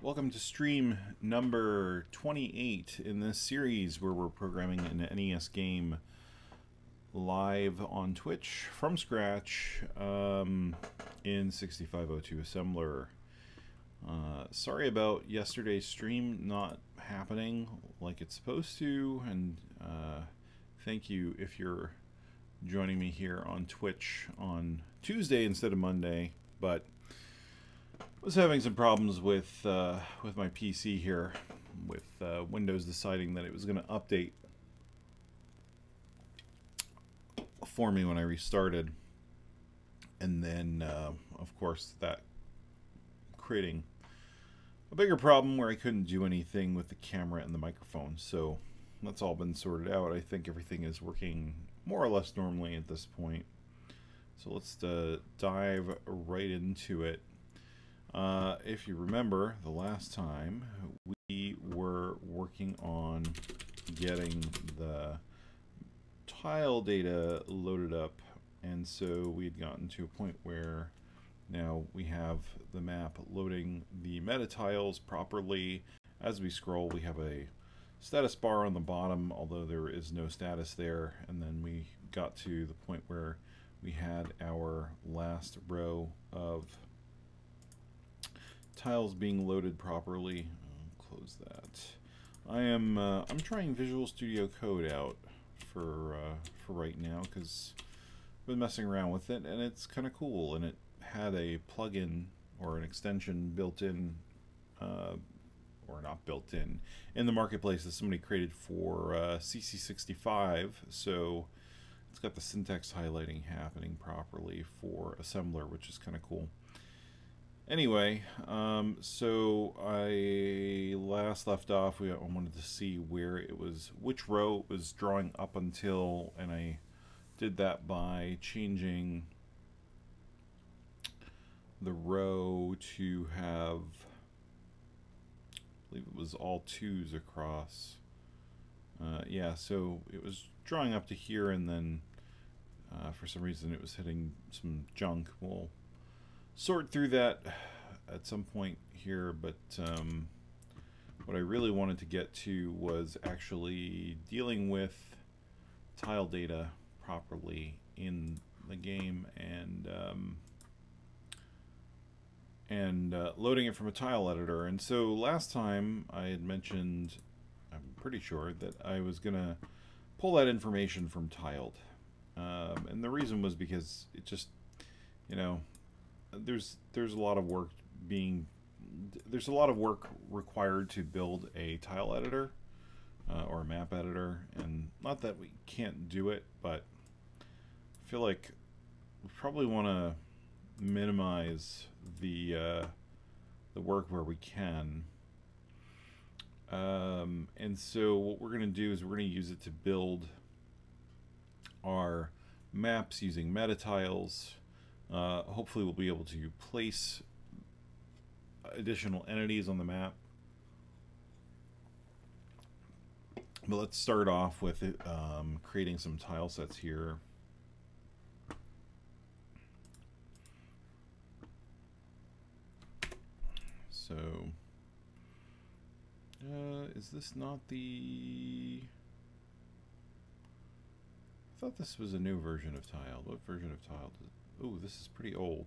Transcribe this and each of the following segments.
Welcome to stream number 28 in this series where we're programming an NES game live on Twitch from scratch in 6502 assembler. Sorry about yesterday's stream not happening like it's supposed to, and thank you if you're joining me here on Twitch on Tuesday instead of Monday, but was having some problems with my PC here, with Windows deciding that it was going to update for me when I restarted, and then of course that creating a bigger problem where I couldn't do anything with the camera and the microphone. So that's all been sorted out. I think everything is working more or less normally at this point. So let's dive right into it. If you remember, the last time we were working on getting the tile data loaded up, and so we had gotten to a point where now we have the map loading the meta tiles properly. As we scroll, we have a status bar on the bottom, although there is no status there, and then we got to the point where we had our last row of tiles being loaded properly. Close that. I'm trying Visual Studio Code out for right now because I've been messing around with it and it's kind of cool, and it had a plugin or an extension built in, or not built in the marketplace that somebody created for CC65. So it's got the syntax highlighting happening properly for assembler, which is kind of cool. Anyway, so I last left off, I wanted to see where it was, which row it was drawing up until, and I did that by changing the row to have, I believe it was all 2s across. Yeah, so it was drawing up to here, and then for some reason it was hitting some junk. We'll sort through that at some point here, but what I really wanted to get to was actually dealing with tile data properly in the game, and loading it from a tile editor. And so last time I had mentioned, I'm pretty sure, that I was gonna pull that information from tiled, and the reason was because it just, you know, there's a lot of work required to build a tile editor or a map editor, and not that we can't do it, but I feel like we probably want to minimize the work where we can, and so what we're going to do is we're going to use it to build our maps using meta tiles. Hopefully we'll be able to place additional entities on the map. But let's start off with it, creating some tile sets here. So, is this not the... I thought this was a new version of tile. What version of tile does... Ooh, this is pretty old.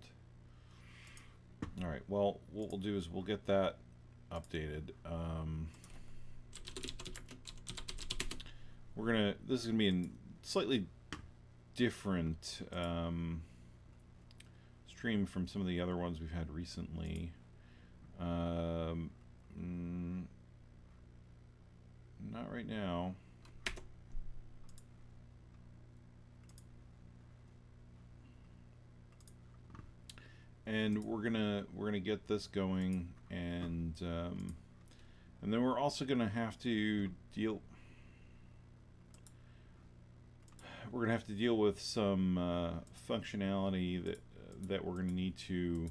Alright, well, what we'll do is we'll get that updated. This is gonna be a slightly different stream from some of the other ones we've had recently. Not right now. And we're gonna get this going, and then we're also gonna have to deal. We're gonna have to deal with some functionality that we're gonna need to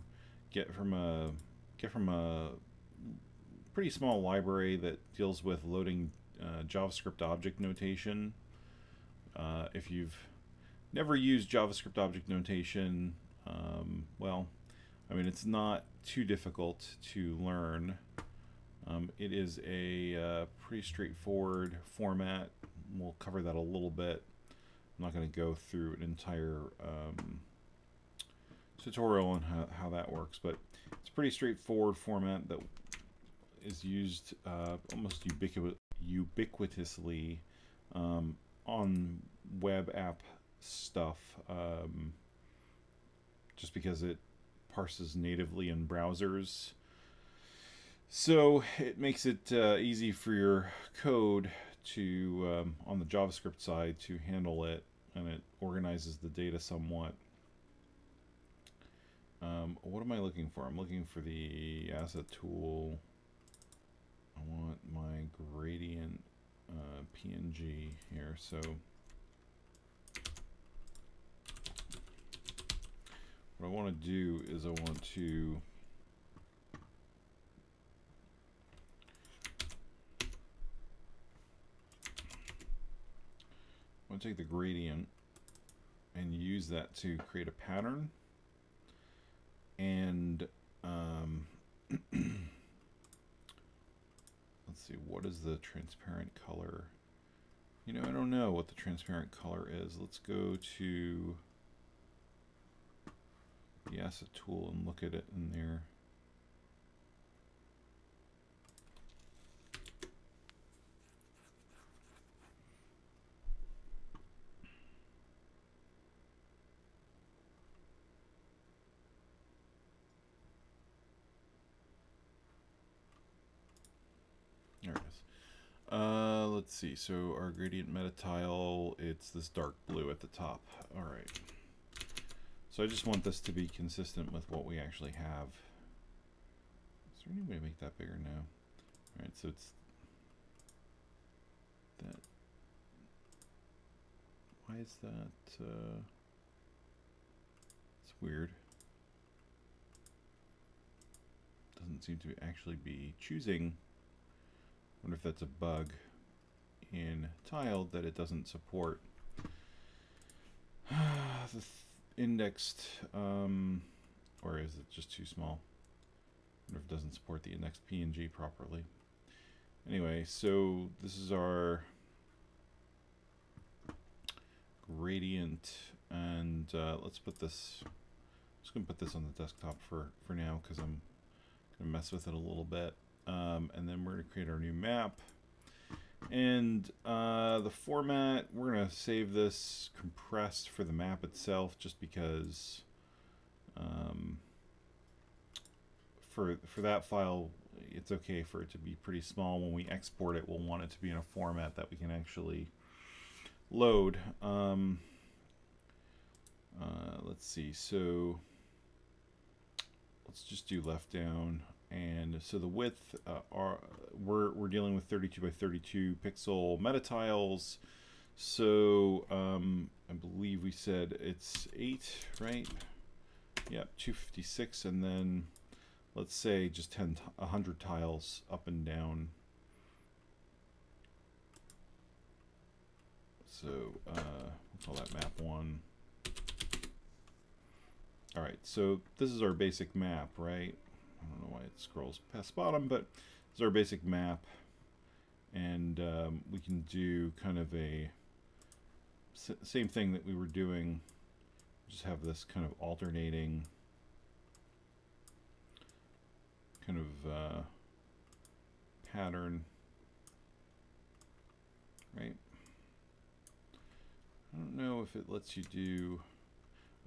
get from a pretty small library that deals with loading JavaScript object notation. If you've never used JavaScript object notation, well, I mean, it's not too difficult to learn. It is a pretty straightforward format. We'll cover that a little bit. I'm not going to go through an entire tutorial on how that works, but it's a pretty straightforward format that is used almost ubiquitously on web app stuff, just because it parses natively in browsers. So it makes it easy for your code to, on the JavaScript side, to handle it, and it organizes the data somewhat. What am I looking for? I'm looking for the asset tool. I want my gradient PNG here. So what I want to do is I want to take the gradient and use that to create a pattern. And let's see, what is the transparent color? You know, I don't know what the transparent color is. Let's go to the asset tool and look at it in there. There it is. Let's see. So our gradient meta tile, it's this dark blue at the top. All right. So I just want this to be consistent with what we actually have. Is there any way to make that bigger? No. All right. So it's that. Why is that? It's weird. Doesn't seem to actually be choosing. I wonder if that's a bug in Tiled that it doesn't support the indexed, or is it just too small? I wonder if it doesn't support the indexed PNG properly. Anyway, so this is our gradient, and let's put this. I'm just gonna put this on the desktop for now because I'm gonna mess with it a little bit. And then we're going to create our new map, and the format, we're going to save this compressed for the map itself, just because for that file it's okay for it to be pretty small. When we export it, we'll want it to be in a format that we can actually load. Let's see, so let's just do left down. And so the width, we're dealing with 32 by 32 pixel meta tiles. So I believe we said it's 8, right? Yep, 256, and then let's say just 100 tiles up and down. So we'll call that map 1. All right, so this is our basic map, right? I don't know why it scrolls past bottom, but this is our basic map, and we can do kind of a same thing that we were doing, just have this kind of alternating kind of pattern, right? I don't know if it lets you do,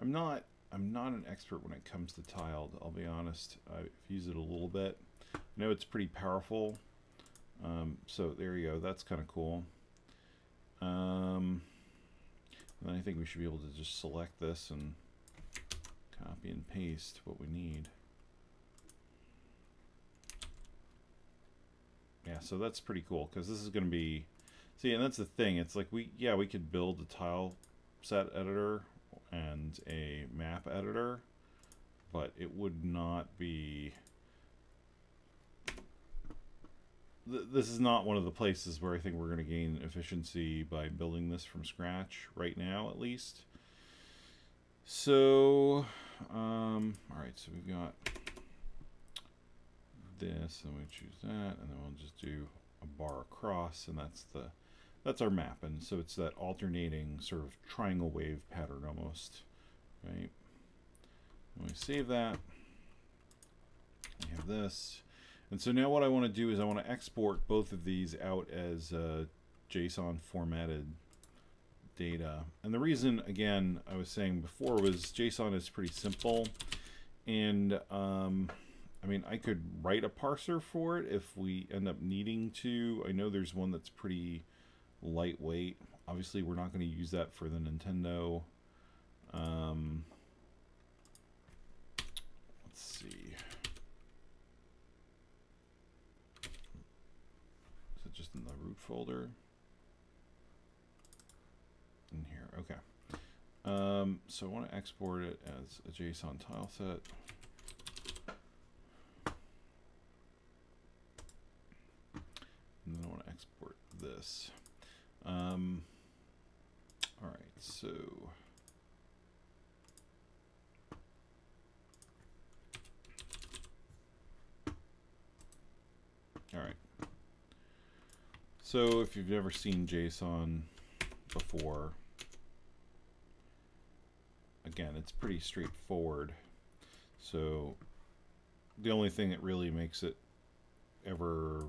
I'm not an expert when it comes to Tiled, I'll be honest. I've used it a little bit. I know it's pretty powerful. So there you go, that's kind of cool. And I think we should be able to just select this and copy and paste what we need. Yeah, so that's pretty cool, because this is going to be, see, and that's the thing, it's like we could build a tile set editor and a map editor, but it would not be, this is not one of the places where I think we're going to gain efficiency by building this from scratch right now, at least. So all right, so we've this, and we choose that, and then we'll just do a bar across, and that's our map. And so it's that alternating sort of triangle wave pattern almost, right? When we save that, we have this. And so now what I want to do is I want to export both of these out as JSON formatted data. And the reason, again, I was saying before was JSON is pretty simple. And I mean, I could write a parser for it if we end up needing to. I know there's one that's pretty lightweight. Obviously, we're not going to use that for the Nintendo. Let's see. Is it just in the root folder? In here, okay. So I want to export it as a JSON tile set. And then I want to export this. All right, so all right. So if you've never seen JSON before, again, it's pretty straightforward. So the only thing that really makes it ever,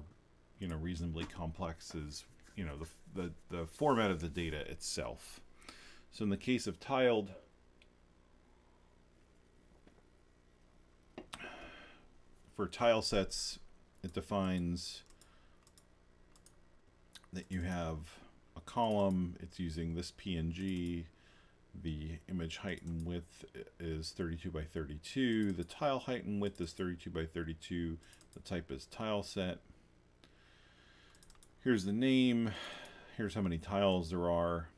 you know, reasonably complex is, you know, the format of the data itself. So in the case of tiled, for tile sets, it defines that you have a column. It's using this PNG. The image height and width is 32 by 32. The tile height and width is 32 by 32. The type is Tileset. Here's the name. Here's how many tiles there are.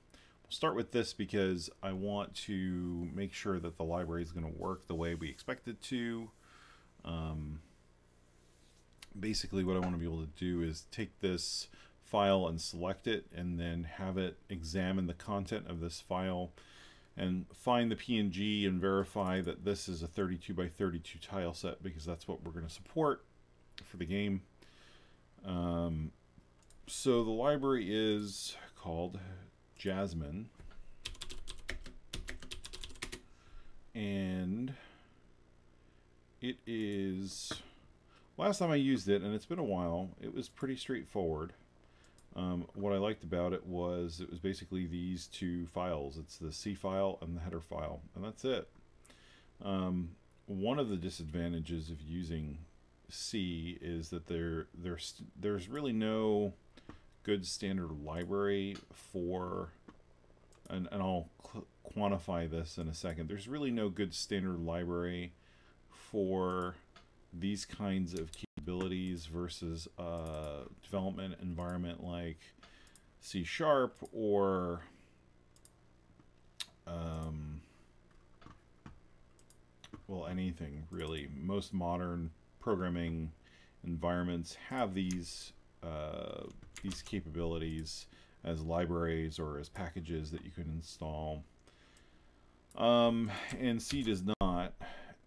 We'll start with this because I want to make sure that the library is going to work the way we expect it to. Basically, what I want to be able to do is take this file and select it, and then have it examine the content of this file and find the PNG and verify that this is a 32 by 32 tile set, because that's what we're going to support for the game. So the library is called JSMN, and it is, last time I used it, and it's been a while, it was pretty straightforward. What I liked about it was basically these two files. It's the C file and the header file, and that's it. One of the disadvantages of using C is that there's really no good standard library for, and I'll quantify this in a second. There's really no good standard library for these kinds of capabilities versus a development environment like C# or well, anything really. Most modern programming environments have these capabilities as libraries or as packages that you can install, and C does not.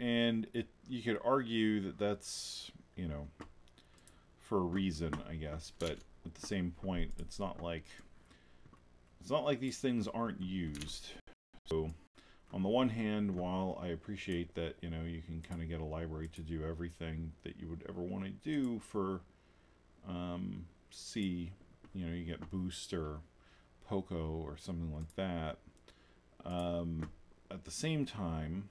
And you could argue that that's, you know, for a reason, I guess, but at the same point, it's not like these things aren't used. So on the one hand, while I appreciate that, you know, you can kind of get a library to do everything that you would ever want to do for C, you know, you get Boost or Poco or something like that. At the same time,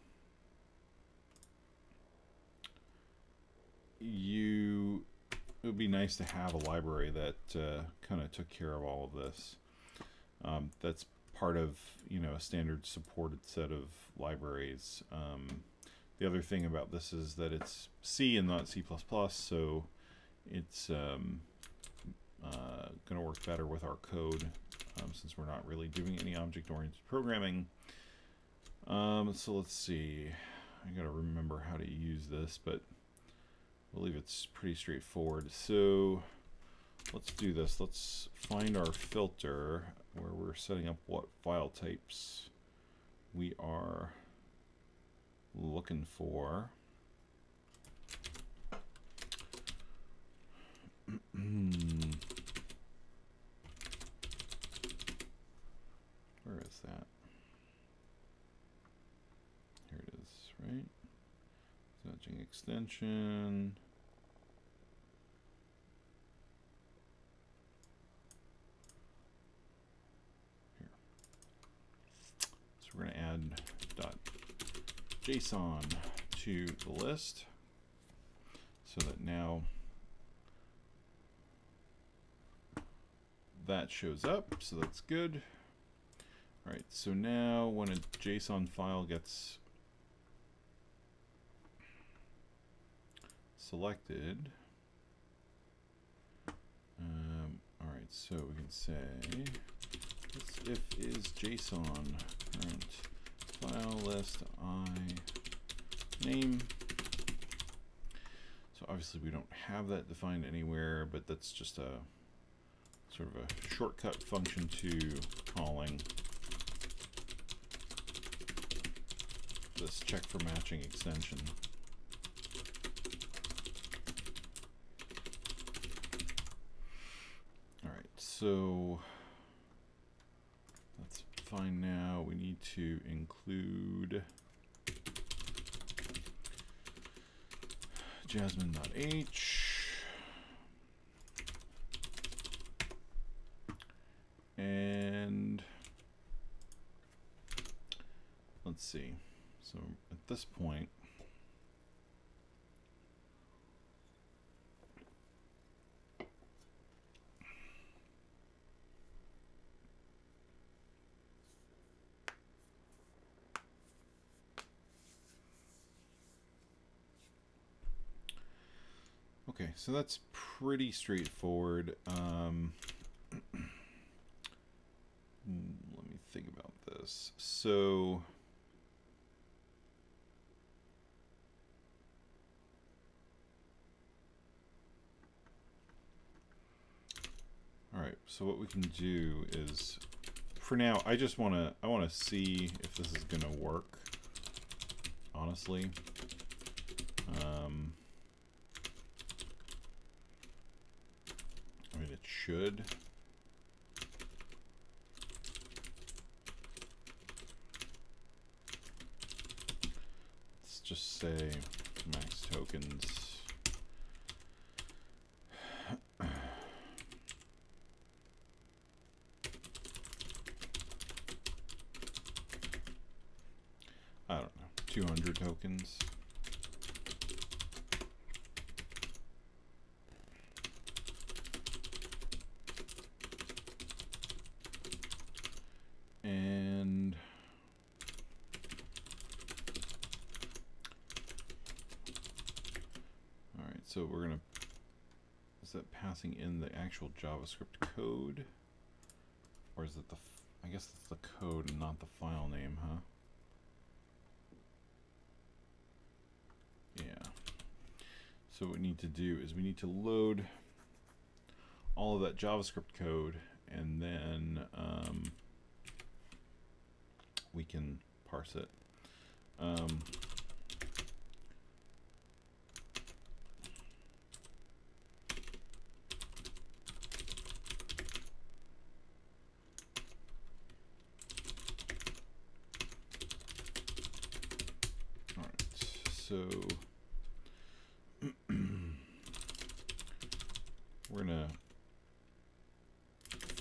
it would be nice to have a library that kind of took care of all of this. That's part of, you know, a standard supported set of libraries. The other thing about this is that it's C and not C++, so it's going to work better with our code, since we're not really doing any object-oriented programming. So let's see. I got to remember how to use this, but I believe it's pretty straightforward. So let's do this. Let's find our filter where we're setting up what file types we are looking for. Matching extension. Here. So we're going to add .json to the list so that now that shows up, so that's good. All right, so now when a JSON file gets selected, all right, so we can say if is JSON current file list I name. So obviously we don't have that defined anywhere, but that's just a sort of a shortcut function to calling this check for matching extension. All right, so that's fine now. We need to include JSMN.h. And let's see. So at this point, okay, so that's pretty straightforward. Let me think about this. So all right, so what we can do is, for now, I want to see if this is gonna work, honestly. I mean, it should. Let's just say max tokens. I don't know, 200 tokens. And all right, so we're gonna, is that passing in the actual JavaScript code, or is it the, I guess it's the code and not the file name, huh? Yeah. So what we need to do is we need to load all of that JavaScript code, and then we can parse it. All right, so we're gonna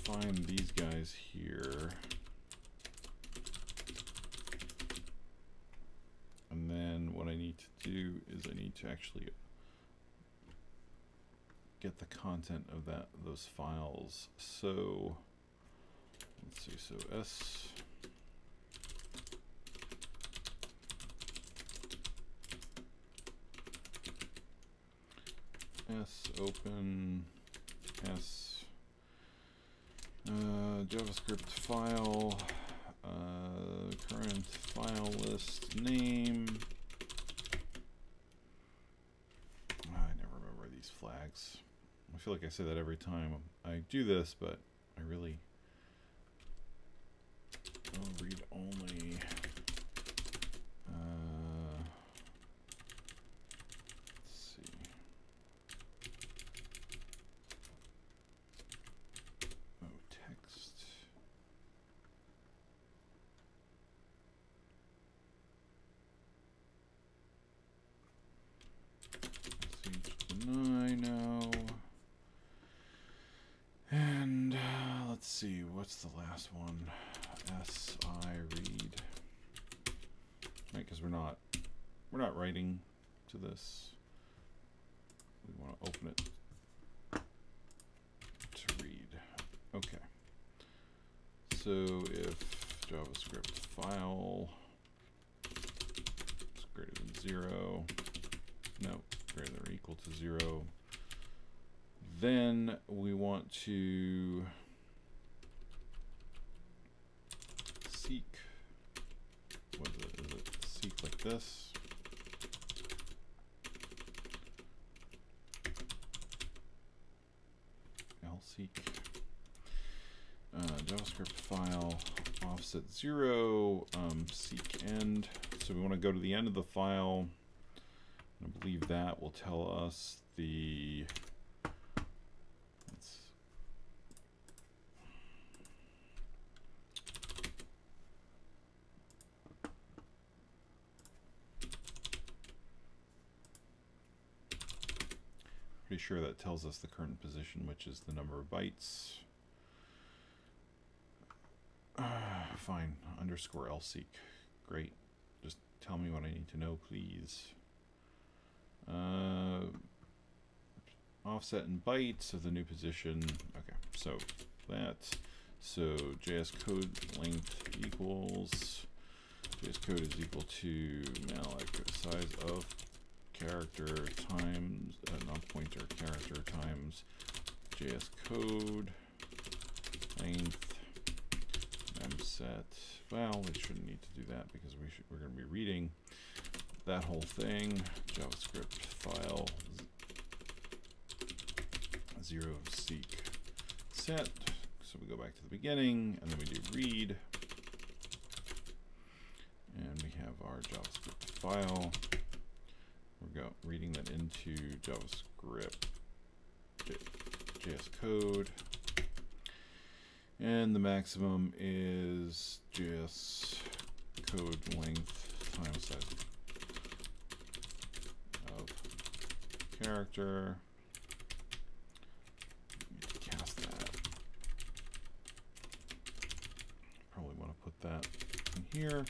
find these guys here. And then what I need to do is I need to actually get the content of those files. So let's see, so S open S JavaScript file current file list name. I never remember these flags. I feel like I say that every time I do this, but I really read only. Let's see. Oh, text. see, what's the last one? SI read. Right, because we're not writing to this. We want to open it to read. Okay. So if JavaScript file is greater than 0, no, greater than or equal to 0, then we want to seek, what is it? Is it seek like this? Seek JavaScript file offset 0 seek end. So we want to go to the end of the file. I believe that will tell us the pretty sure that tells us the current position, which is the number of bytes. Fine, underscore lseek. Great. Just tell me what I need to know, please. Offset in bytes of the new position. Okay, so that. So JS code length equals JS code is equal to malloc size of character times not pointer character times JS code length memset. Well, we shouldn't need to do that because we're going to be reading that whole thing. JavaScript file 0 seek set. So we go back to the beginning and then we do read, and we have our JavaScript file. We're reading that into JavaScript JS code, and the maximum is JS code length times size of character. Need to cast that. Probably want to put that in here.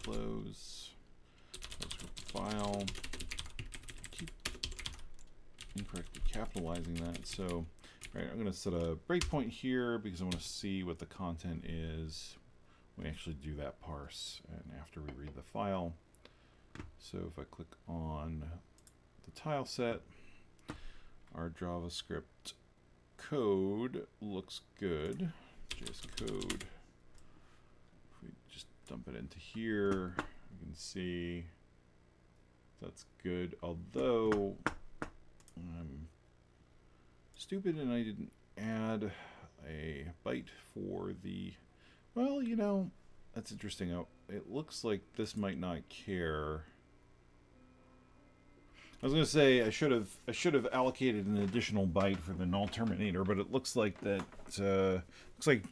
Close JavaScript file. Keep incorrectly capitalizing that. So, right, I'm going to set a breakpoint here because I want to see what the content is. We actually do that parse, and after we read the file. So if I click on the Tileset, our JavaScript code looks good. JS code. If we just dump it into here, you can see that's good. Although I'm stupid and I didn't add a byte for the, well, you know, that's interesting. It looks like this might not care. I was going to say I should have allocated an additional byte for the null terminator, but it looks like that looks like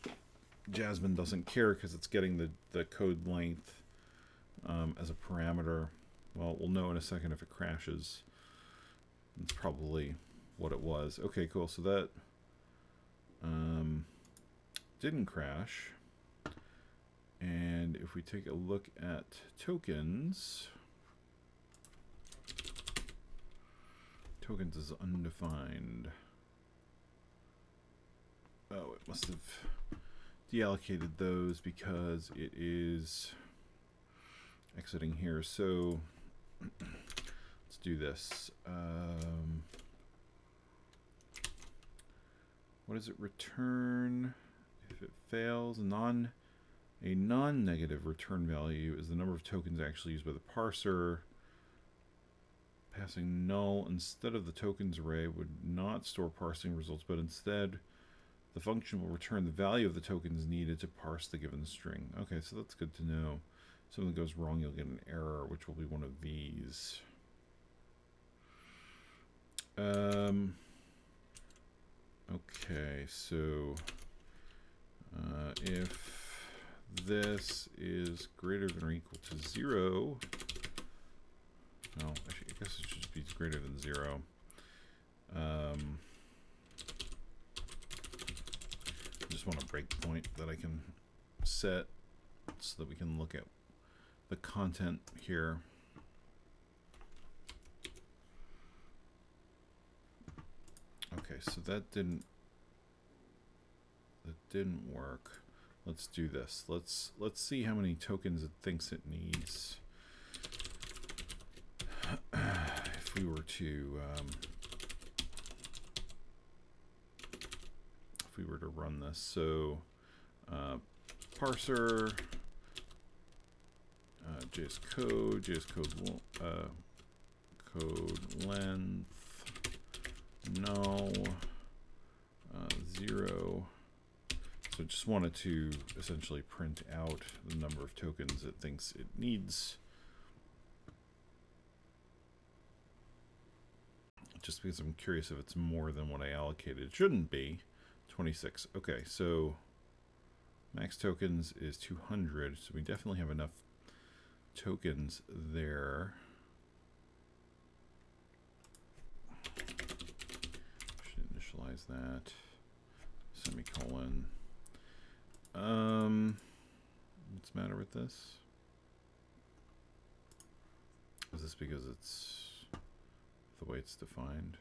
JSMN doesn't care because it's getting the code length as a parameter. Well, we'll know in a second if it crashes. That's probably what it was. Okay, cool. So that didn't crash. And if we take a look at tokens, tokens is undefined. Oh, it must have deallocated those because it is exiting here. So let's do this. What does it return if it fails? A non-negative return value is the number of tokens actually used by the parser. Passing null instead of the tokens array would not store parsing results, but instead the function will return the value of the tokens needed to parse the given string. Okay, so that's good to know. If something goes wrong, you'll get an error, which will be one of these. Okay, so if this is greater than or equal to 0, well, I guess it should be greater than 0. just want a breakpoint that I can set so that we can look at the content here. Okay, so that didn't work. Let's do this. Let's see how many tokens it thinks it needs. If we were to run this, so parser, JS code code length null 0. So just wanted to essentially print out the number of tokens it thinks it needs. Just because I'm curious if it's more than what I allocated. It shouldn't be. 26. Okay, so max tokens is 200, so we definitely have enough tokens there. Should initialize that. Semicolon. What's the matter with this? Is this because it's the way it's defined?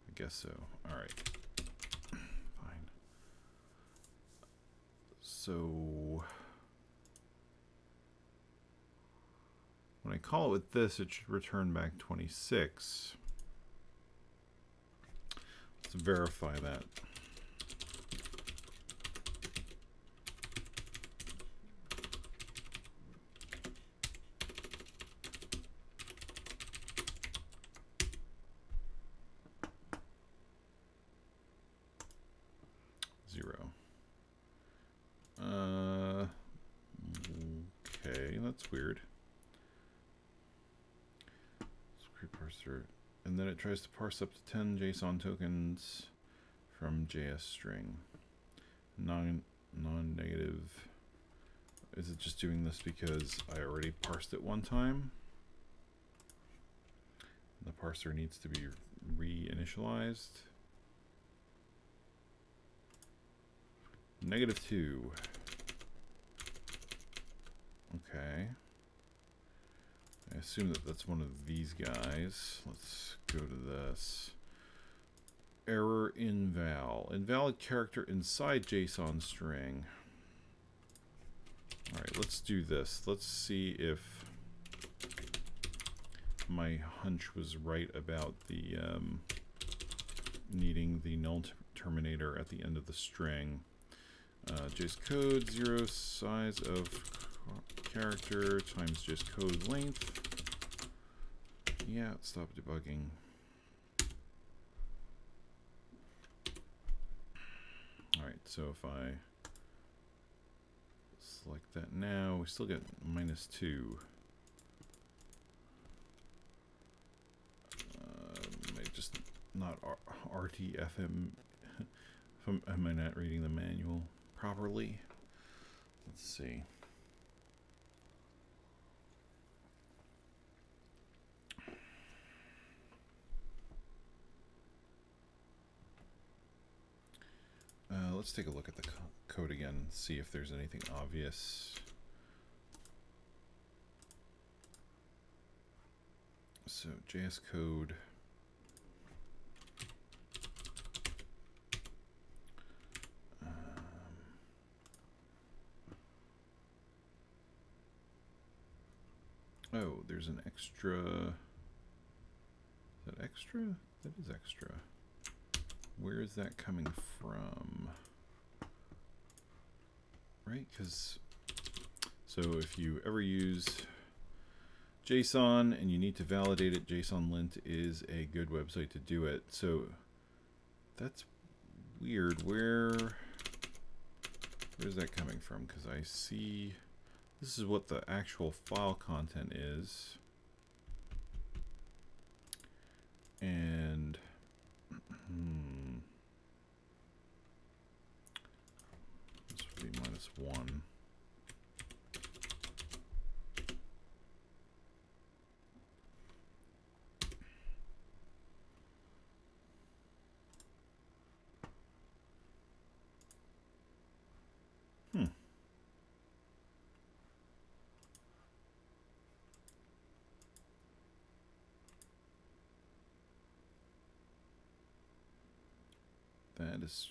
I guess so. All right. Fine. So when I call it with this, it should return back 26. Let's verify that. Okay, that's weird. Script parser, and then it tries to parse up to 10 JSON tokens from JS string. Non-negative. Is it just doing this because I already parsed it one time? The parser needs to be reinitialized. -2. Okay. I assume that that's one of these guys. Let's go to this. Error inval. Invalid character inside JSON string. Alright, let's do this. Let's see if my hunch was right about the needing the null terminator at the end of the string. JS code 0 size of character times JS code length. Yeah, stop debugging. Alright, so if I select that now, we still get -2. May just not RTFM. Am I not reading the manual properly? Let's see. Let's take a look at the code again and see if there's anything obvious. So JS code. Oh, there's an extra. Is that extra? That is extra. Where is that coming from? Right, because so if you ever use JSON and you need to validate it, JSON lint is a good website to do it. So that's weird. Where's that coming from? Because I see this is what the actual file content is, and this would be -1. That is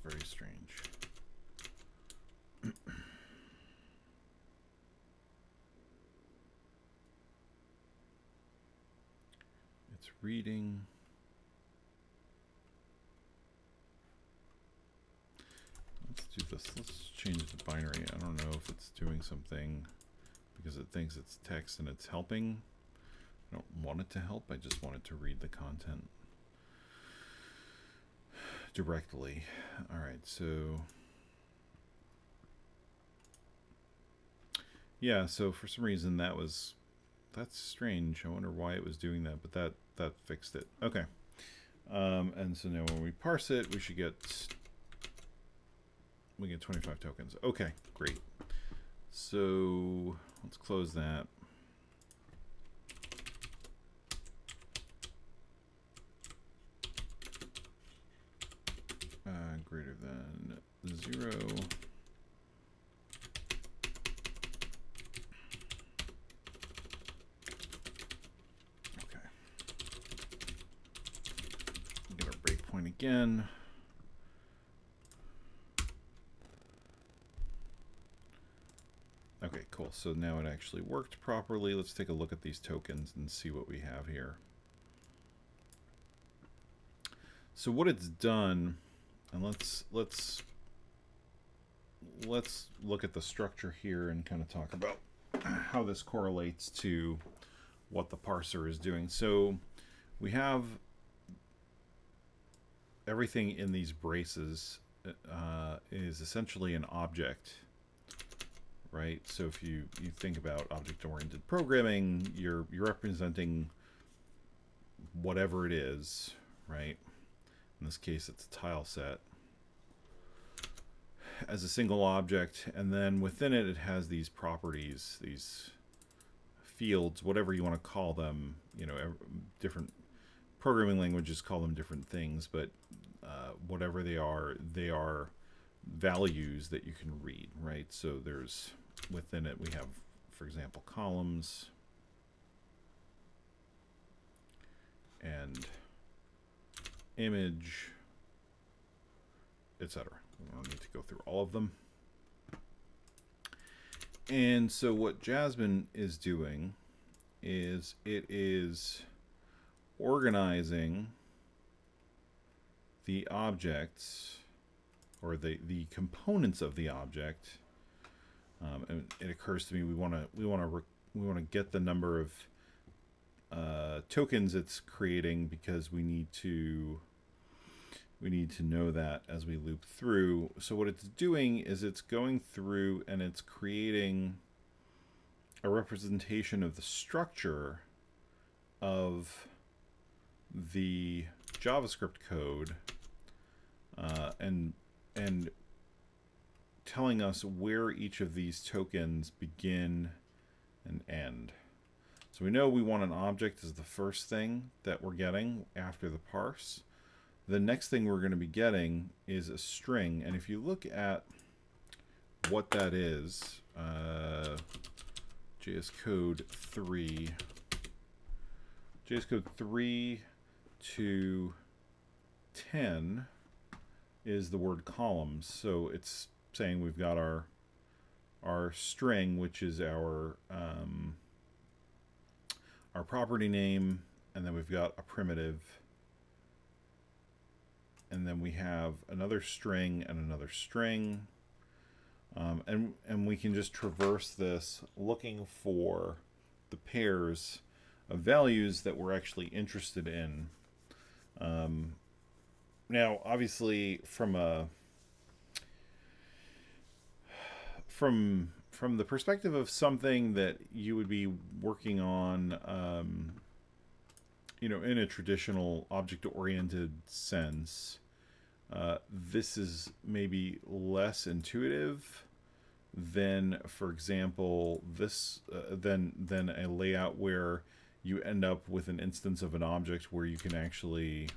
very strange. It's reading. Let's do this. Let's change the binary. I don't know if it's doing something because it thinks it's text and it's helping. I don't want it to help. I just want it to read the content directly. All right, so yeah, so for some reason that's strange. I wonder why it was doing that, but that fixed it. Okay. And so now when we parse it, we get 25 tokens. Okay, great. So let's close that. Greater than 0. Okay. Get our breakpoint again. Okay, cool. So now it actually worked properly. Let's take a look at these tokens and see what we have here. So what it's done, and let's look at the structure here and kind of talk about how this correlates to what the parser is doing. So we have everything in these braces is essentially an object, right? So if you think about object-oriented programming, you're representing whatever it is, right? In this case, it's a tile set as a single object, and then within it, it has these properties, these fields, whatever you want to call them. You know, different programming languages call them different things, but whatever they are values that you can read, right? So there's, within it, we have, for example, columns and image, etc. We don't need to go through all of them. And so what Jasmine is doing is it is organizing the objects, or the components of the object. And it occurs to me we want to get the number of tokens it's creating, because we need to know that as we loop through. So what it's doing is it's going through and it's creating a representation of the structure of the JavaScript code, and telling us where each of these tokens begin and end. So we know we want an object as the first thing that we're getting after the parse. The next thing we're going to be getting is a string, and if you look at what that is, JS Code 3 to 10 is the word columns. So it's saying we've got our string, which is our property name, and then we've got a primitive, and then we have another string and another string, and we can just traverse this looking for the pairs of values that we're actually interested in. Now, obviously, from the perspective of something that you would be working on, you know, in a traditional object-oriented sense, this is maybe less intuitive than, for example, this than a layout where you end up with an instance of an object where you can actually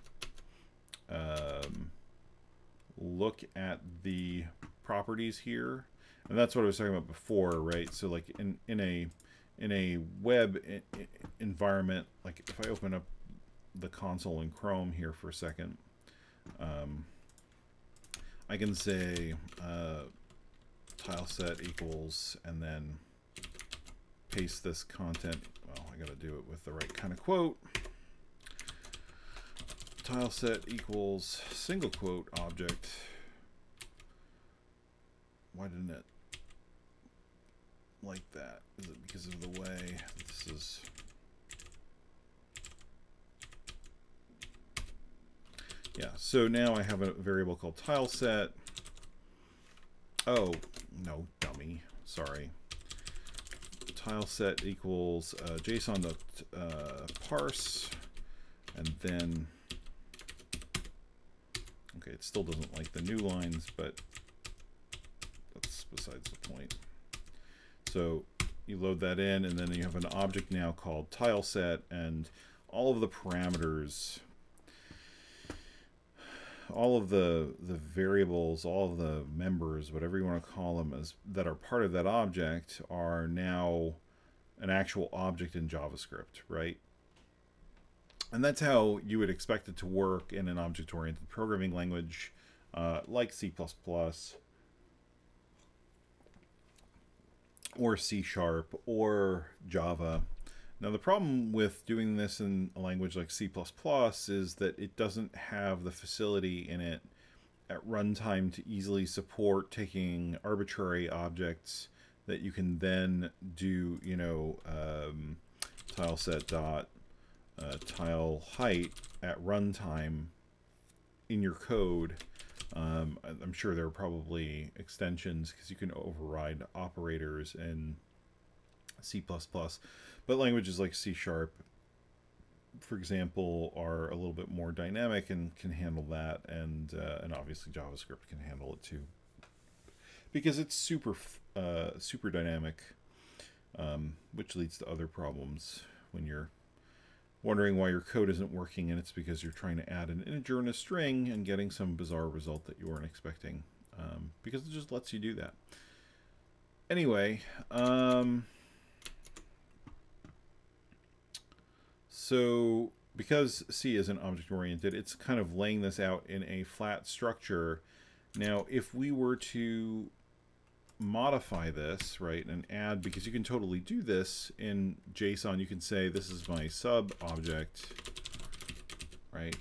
look at the properties here. And that's what I was talking about before, right? So like in a web environment, like if I open up the console in Chrome here for a second. I can say tileset equals, and then paste this content. Well, I got to do it with the right kind of quote. Tileset equals single quote object. Why didn't it like that? Is it because of the way this is? Yeah, so now I have a variable called tileset. Oh, no, dummy. Sorry. Tileset equals JSON parse, and then, okay, it still doesn't like the new lines, but that's besides the point. So you load that in, and then you have an object now called tileset, and all of the parameters, all of the variables, all of the members, whatever you want to call them, as that are part of that object are now an actual object in JavaScript, right? And that's how you would expect it to work in an object-oriented programming language like C++ or C# or Java. Now, the problem with doing this in a language like C++ is that it doesn't have the facility in it at runtime to easily support taking arbitrary objects that you can then do, you know, tileset dot tile height at runtime in your code. I'm sure there are probably extensions because you can override operators in C++. But languages like C#, for example, are a little bit more dynamic and can handle that, and obviously JavaScript can handle it too, because it's super dynamic, which leads to other problems when you're wondering why your code isn't working, and it's because you're trying to add an integer and a string and getting some bizarre result that you weren't expecting, because it just lets you do that. Anyway, so because C isn't object-oriented, it's kind of laying this out in a flat structure. Now, if we were to modify this, right, and add, because you can totally do this in JSON, you can say this is my sub object, right?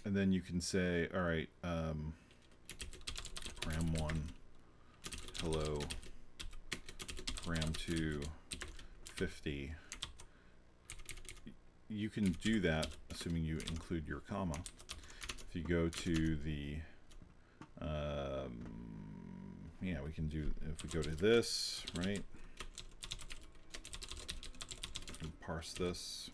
And then you can say, all right, param1, hello, param2, 50. You can do that, assuming you include your comma. If you go to the, yeah, we can do, if we go to this, right, and parse this.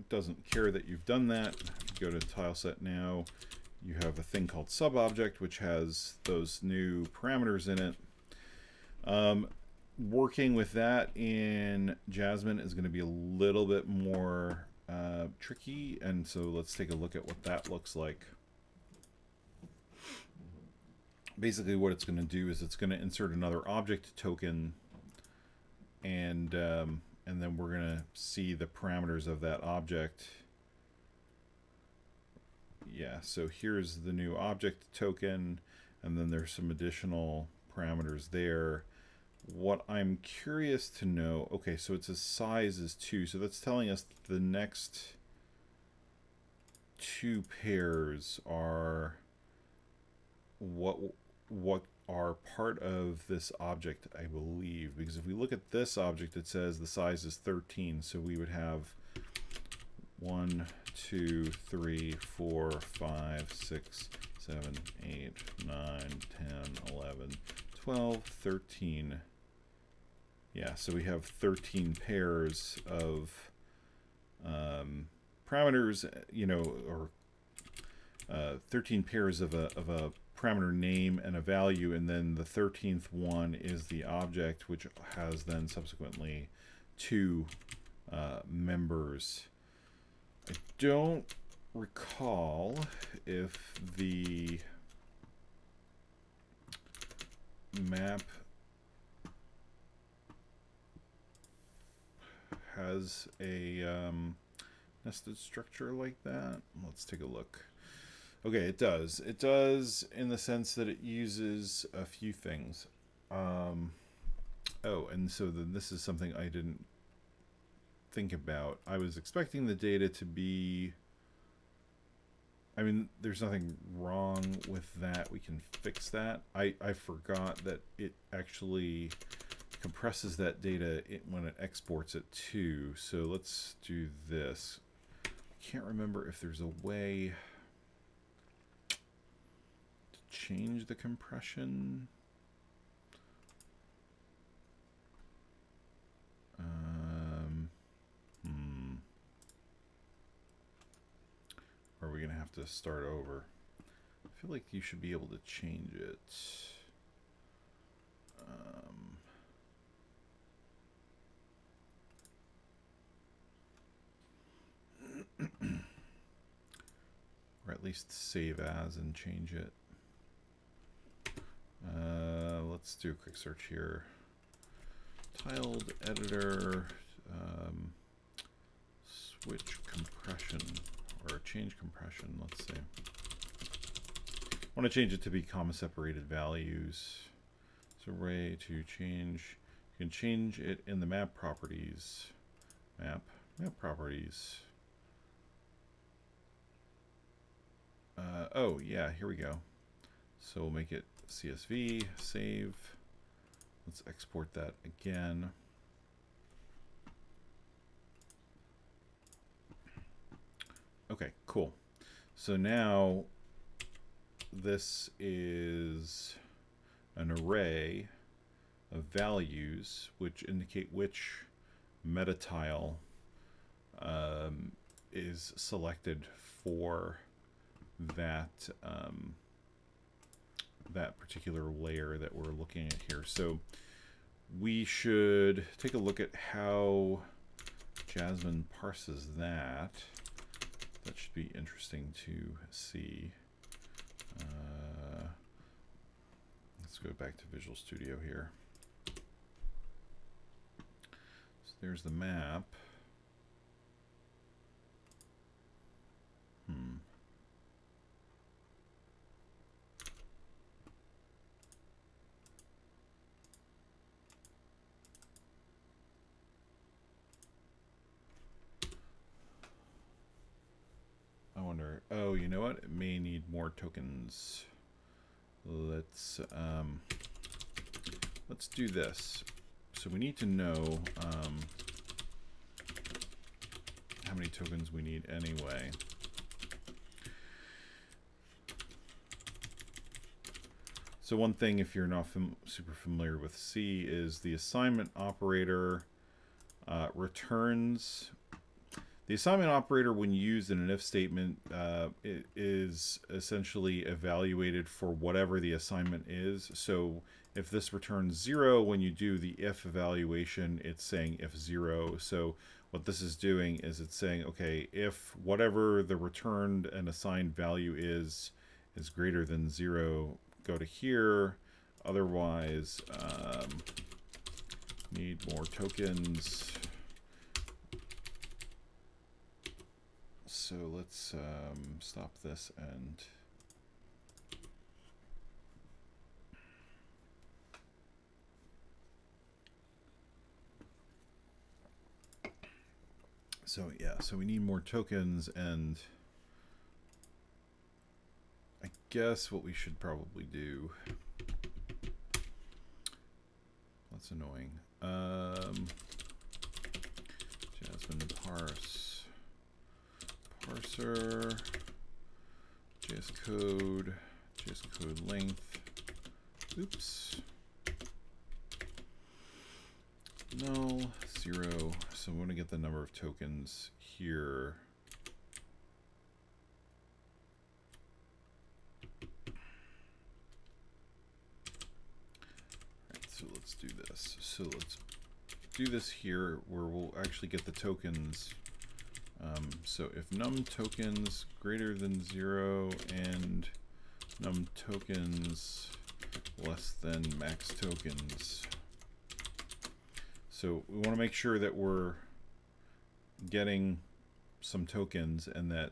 Doesn't care that you've done that. If you go to Tileset now, you have a thing called subObject, which has those new parameters in it. Working with that in Jasmine is going to be a little bit more tricky, and so let's take a look at what that looks like. Basically what it's going to do is it's going to insert another object token, and then we're going to see the parameters of that object. Yeah, so here's the new object token, and then there's some additional parameters there. What I'm curious to know, okay, so it's a size is 2, so that's telling us the next 2 pairs are what are part of this object, I believe, because if we look at this object, it says the size is 13, so we would have 1, 2, 3, 4, 5, 6, 7, 8, 9, 10, 11, 12, 13. Yeah, so we have 13 pairs of parameters, you know, or 13 pairs of a parameter name and a value, and then the 13th one is the object, which has then subsequently 2 members. I don't recall if the map has a nested structure like that. Let's take a look. Okay, it does. It does in the sense that it uses a few things. Oh, and so then this is something I didn't think about. I was expecting the data to be... I mean, there's nothing wrong with that. We can fix that. I forgot that it actually compresses that data when it exports it too. So let's do this. Can't remember if there's a way to change the compression. Or are we going to have to start over? I feel like you should be able to change it. Or at least save as and change it. Let's do a quick search here. Tiled editor, switch compression, or change compression, let's say. I want to change it to be comma separated values. So array to change, you can change it in the map properties. Map properties. Oh yeah, here we go. So we'll make it CSV, save. Let's export that again. Okay, cool. So now this is an array of values which indicate which meta tile is selected for that that particular layer that we're looking at here. So we should take a look at how Jasmine parses that. That should be interesting to see. Let's go back to Visual Studio here. So there's the map. I wonder, oh, you know what? It may need more tokens. Let's do this. So we need to know how many tokens we need anyway. So one thing, if you're not super familiar with C, is the assignment operator returns. The assignment operator, when used in an if statement, it is essentially evaluated for whatever the assignment is. So if this returns 0, when you do the if evaluation, it's saying if 0. So what this is doing is it's saying, okay, if whatever the returned and assigned value is greater than 0, go to here. Otherwise, need more tokens. So let's stop this and so yeah, so we need more tokens, and I guess what we should probably do, that's annoying, Jasmine parser, JS code length, oops, null, 0, so we want to get the number of tokens here. Alright, so let's do this. So let's do this here where we'll actually get the tokens So if num tokens greater than 0 and num tokens less than max tokens. So we want to make sure that we're getting some tokens and that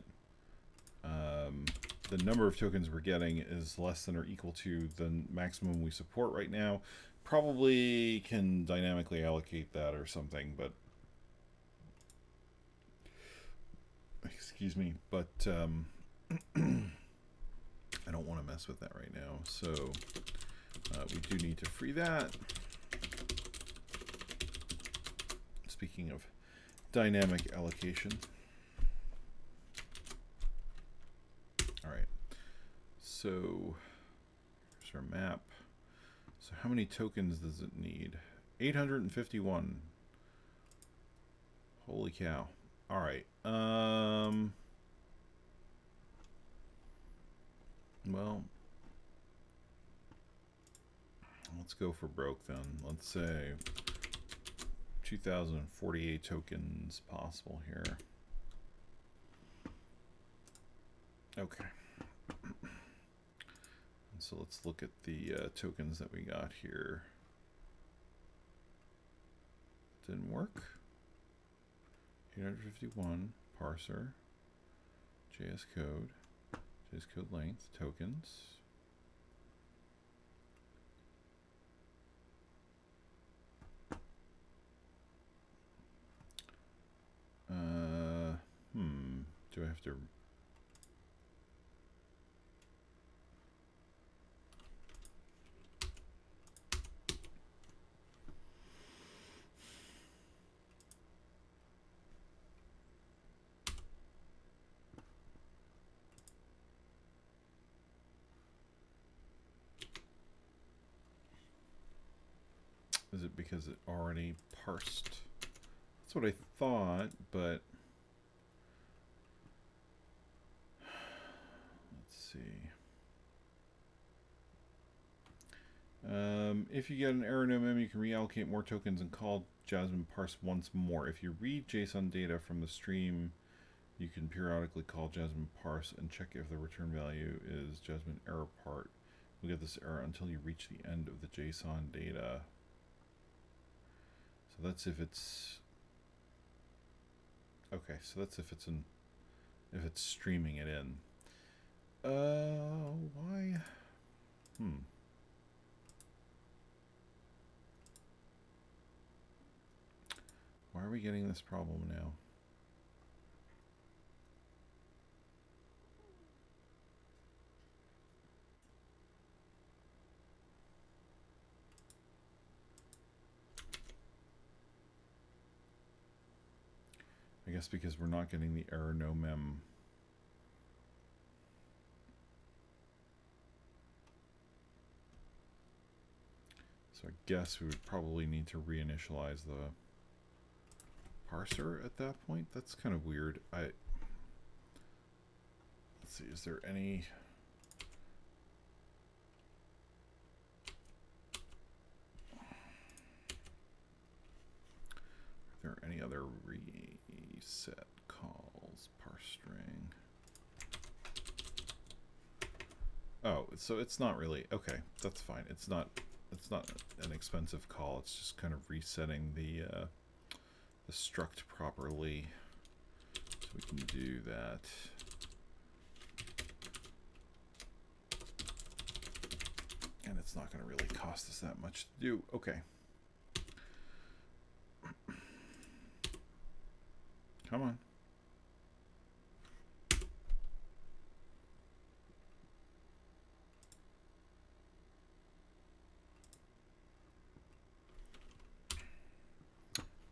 the number of tokens we're getting is less than or equal to the maximum we support right now. Probably can dynamically allocate that or something, but excuse me, but I don't want to mess with that right now. So we do need to free that. Speaking of dynamic allocation. All right, so here's our map. So how many tokens does it need? 851. Holy cow. All right. Well, let's go for broke then. Let's say 2048 tokens possible here. Okay. So let's look at the tokens that we got here. Didn't work. 851 parser, JS code length, tokens. Do I have to? Is it because it already parsed? That's what I thought, but let's see. If you get an error no mem, you can reallocate more tokens and call Jasmine parse once more. If you read JSON data from the stream, you can periodically call Jasmine parse and check if the return value is Jasmine error part. You'll get this error until you reach the end of the JSON data. So that's if it's okay. So that's if it's streaming it in. Why? Why are we getting this problem now? I guess because we're not getting the error no mem. So I guess we would probably need to reinitialize the parser at that point. That's kind of weird. Let's see, is there any... Are there any other reset calls, parse string? Oh, so it's not really, okay, that's fine. It's not an expensive call. It's just kind of resetting the struct properly. So we can do that. And it's not going to really cost us that much to do. Okay. Come on.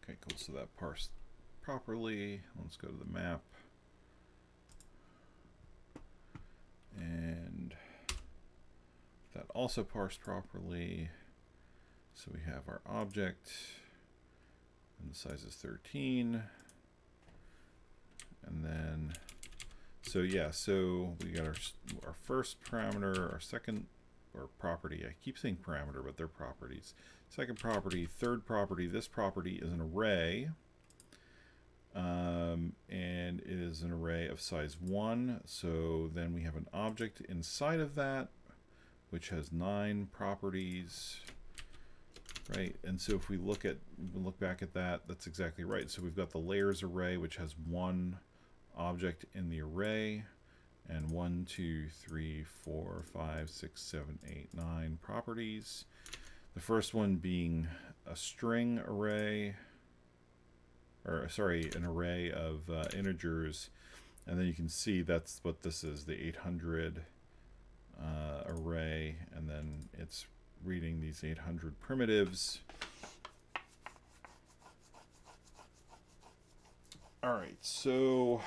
Okay, cool. So that parsed properly. Let's go to the map. And that also parsed properly. So we have our object, and the size is 13. And then, so yeah, so we got our first parameter, our second, or property. I keep saying parameter, but they're properties. Second property, third property. This property is an array. and it is an array of size 1. So then we have an object inside of that, which has 9 properties, right? And so if we look back at that, that's exactly right. So we've got the layers array, which has 1 object in the array, and 1, 2, 3, 4, 5, 6, 7, 8, 9 properties. The first one being a string array, or sorry, an array of integers, and then you can see that's what this is, the 800 array, and then it's reading these 800 primitives. All right, so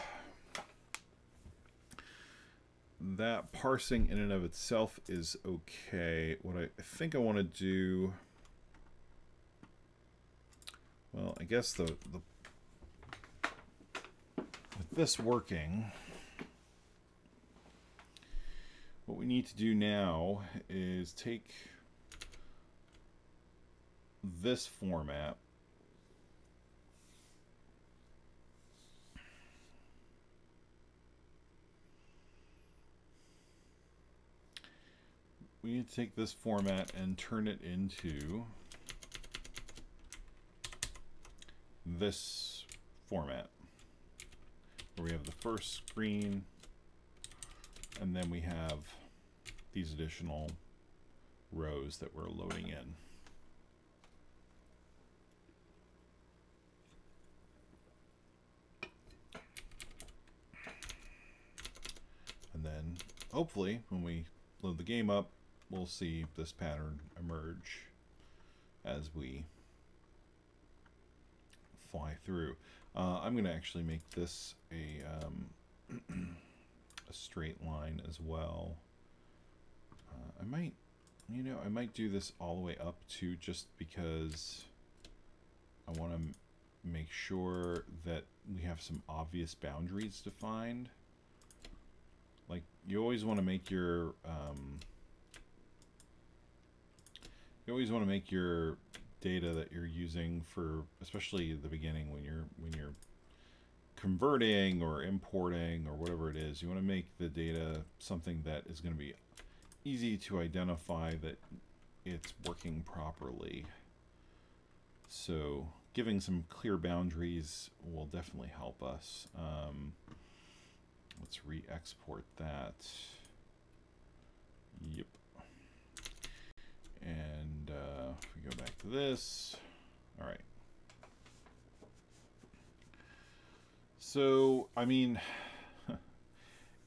that parsing in and of itself is okay. What I think I want to do, well, I guess with this working, what we need to do now is take this format and turn it into this format, where we have the first screen, and then we have these additional rows that we're loading in. And then hopefully when we load the game up, we'll see this pattern emerge as we fly through. I'm going to actually make this a straight line as well. I might do this all the way up too, just because I want to make sure that we have some obvious boundaries defined. Like, you always want to make your data that you're using for, especially at the beginning when you're converting or importing or whatever it is, you want to make the data something that is going to be easy to identify that it's working properly. So giving some clear boundaries will definitely help us. Let's re-export that. Yep. And if we go back to this, all right. So, I mean,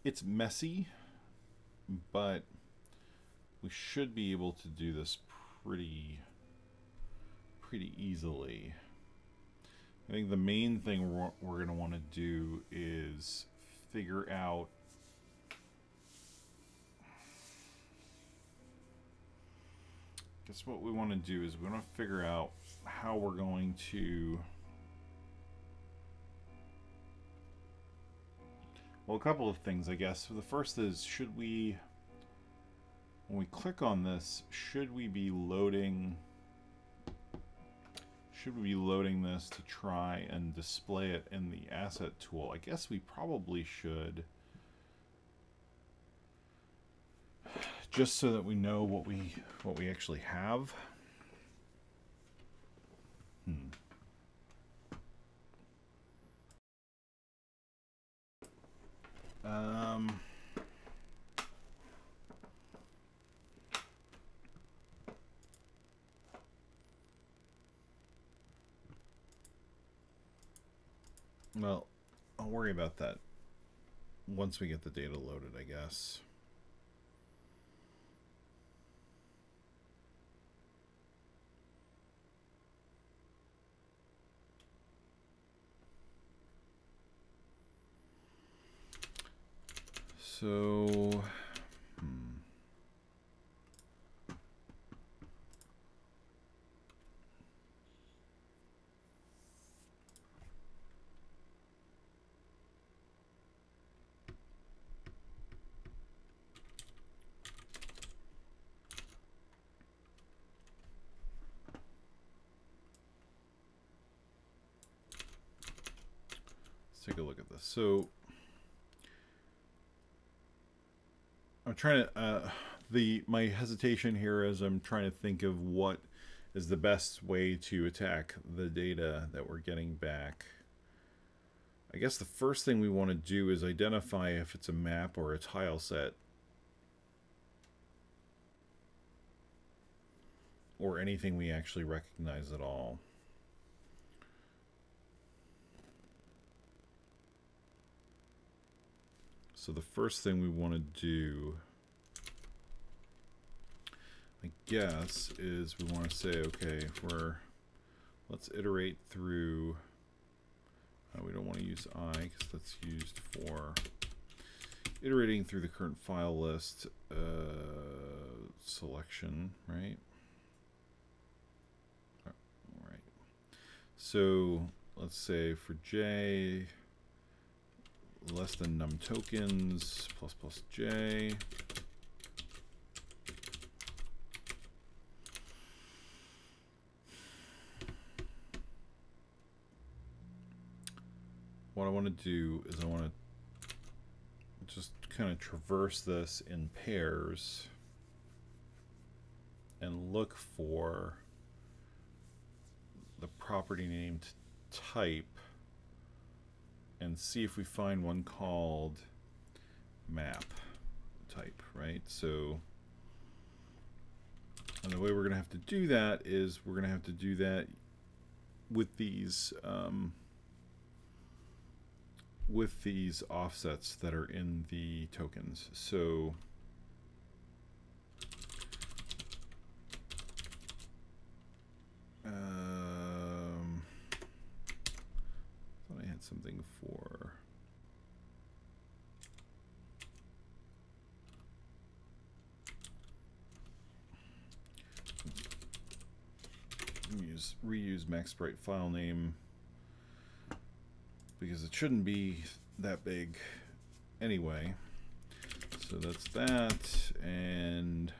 it's messy, but we should be able to do this pretty easily. I think the main thing we're going to want to do is figure out what we want to do is we want to figure out how we're going to, well, a couple of things, I guess. So the first is, when we click on this, should we be loading this to try and display it in the asset tool? I guess we probably should, just so that we know what we actually have. Well, I'll worry about that once we get the data loaded, I guess. So, take a look at this. So I'm trying to my hesitation here is I'm trying to think of what is the best way to attack the data that we're getting back. I guess the first thing we want to do is identify if it's a map or a tile set, or anything we actually recognize at all. So the first thing we want to do, I guess, is we want to say, okay, let's iterate through, we don't want to use I because that's used for iterating through the current file list selection, right? All right. So let's say for J, less than num tokens plus J. What I want to do is I want to just kind of traverse this in pairs and look for the property named type and see if we find one called map type, right? So, and the way we're going to have to do that is we're going to have to do that with these offsets that are in the tokens. So I thought I had something for reuse max sprite file name, because it shouldn't be that big anyway. So that's that, and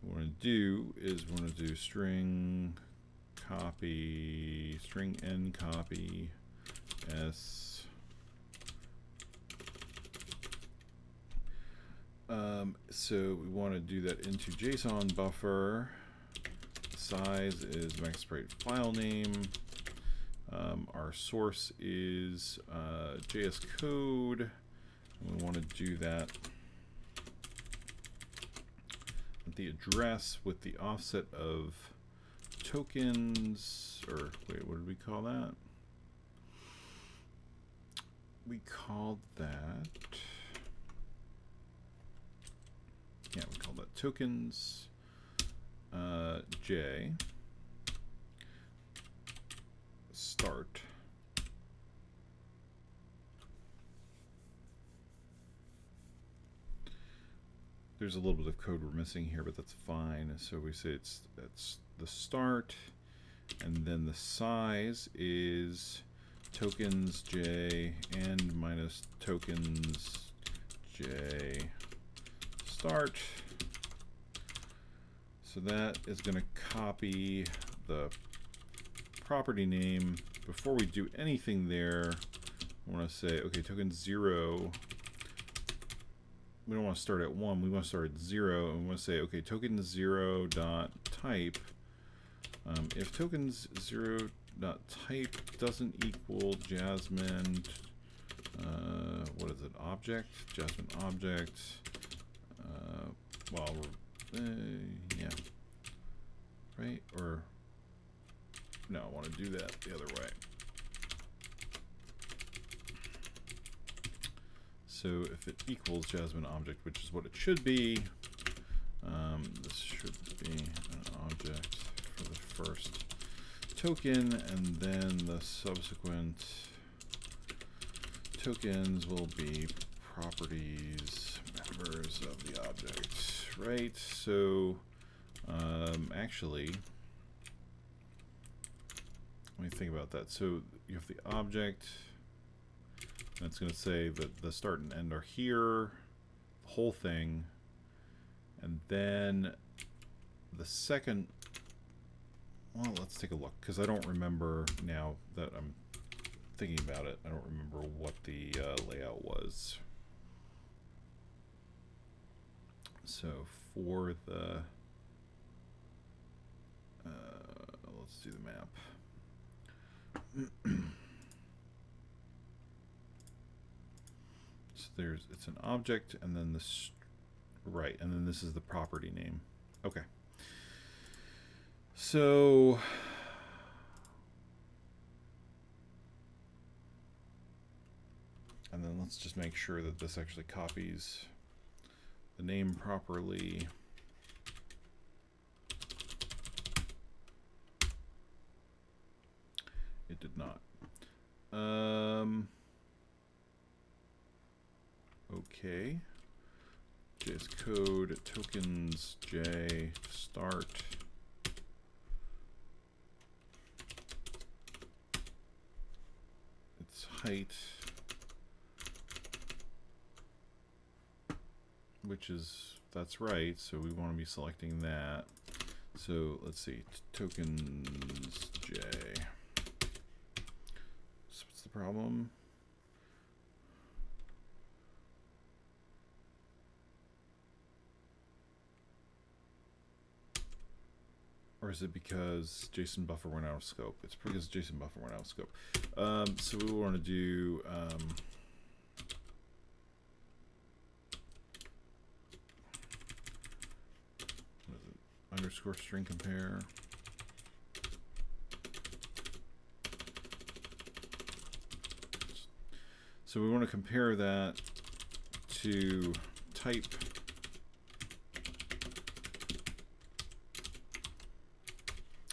what we're going to do is we're going to do string n copy s. So we want to do that into JSON buffer. Size is max sprite file name. Our source is JS code. And we want to do that at the address with the offset of tokens, or wait, what did we call that? We called that, yeah, we called that tokens J start. There's a little bit of code we're missing here, but that's fine. So we say that's the start, and then the size is tokens J and minus tokens J start. So that is going to copy the property name. Before we do anything there, I want to say, okay, token 0. We don't want to start at 1. We want to start at 0, and we want to say, okay, token 0 dot type. If tokens 0 dot type doesn't equal Jasmine, what is it? Object, Jasmine object. Well, yeah, right? Or no, I want to do that the other way. So if it equals Jasmine object, which is what it should be, this should be an object for the first token, and then the subsequent tokens will be properties, members of the object, right? So actually, let me think about that. So you have the object. That's going to say that the start and end are here, the whole thing, and then the second, well, let's take a look, because I don't remember now that I'm thinking about it. I don't remember what the layout was. So for the, let's do the map. So it's an object, and then this, right, and then this is the property name. Okay. So and then let's just make sure that this actually copies the name properly. It did not. Okay. JS code tokens J start. Its height, which is, that's right, so we want to be selecting that. So let's see, tokens J. So what's the problem? Or is it because JSON buffer went out of scope? It's because JSON buffer went out of scope. So we want to do what is it? Underscore string compare. So we want to compare that to type.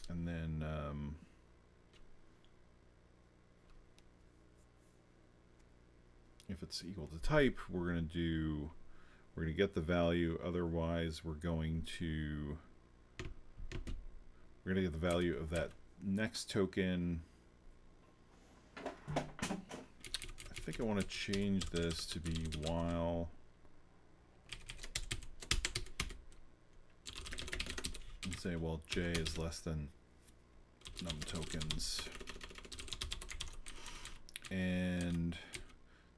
And then if it's equal to type, we're going to get the value. Otherwise, we're going to get the value of that next token. I think I want to change this to be while and say, well, J is less than num tokens. And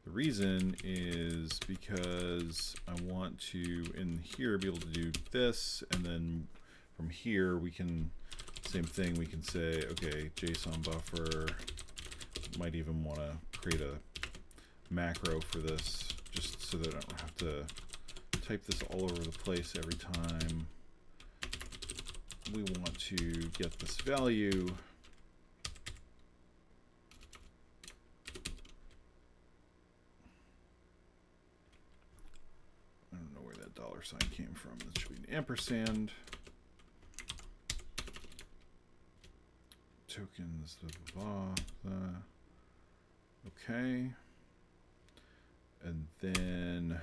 the reason is because I want to, in here, be able to do this, and then from here we can, same thing, we can say, okay, JSON buffer, might even want to create a macro for this, just so that I don't have to type this all over the place every time we want to get this value. I don't know where that $sign came from. That should be an ampersand. Tokens, okay. And then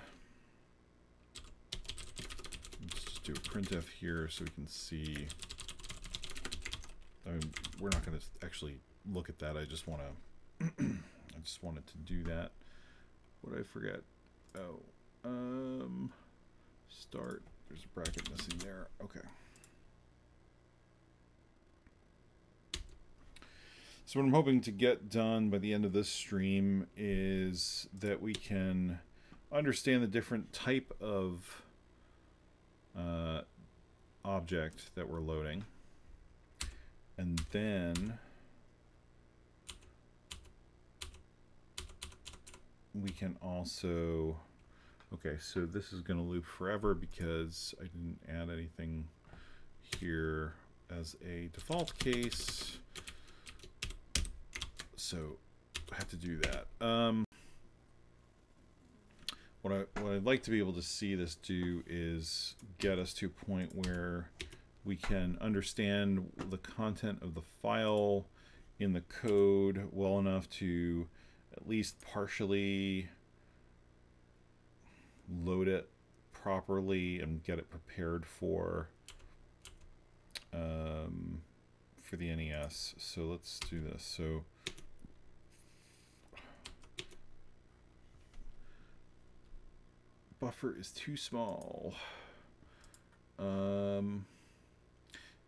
let's just do a printf here so we can see. I mean, we're not going to actually look at that. I just want to. I just wanted to do that. What did I forget? Oh, start. There's a bracket missing there. Okay. So what I'm hoping to get done by the end of this stream is that we can understand the different type of object that we're loading. And then we can also, okay, so this is going to loop forever because I didn't add anything here as a default case. So I have to do that. What I'd like to be able to see this do is get us to a point where we can understand the content of the file in the code well enough to at least partially load it properly and get it prepared for the NES. So let's do this. So buffer is too small.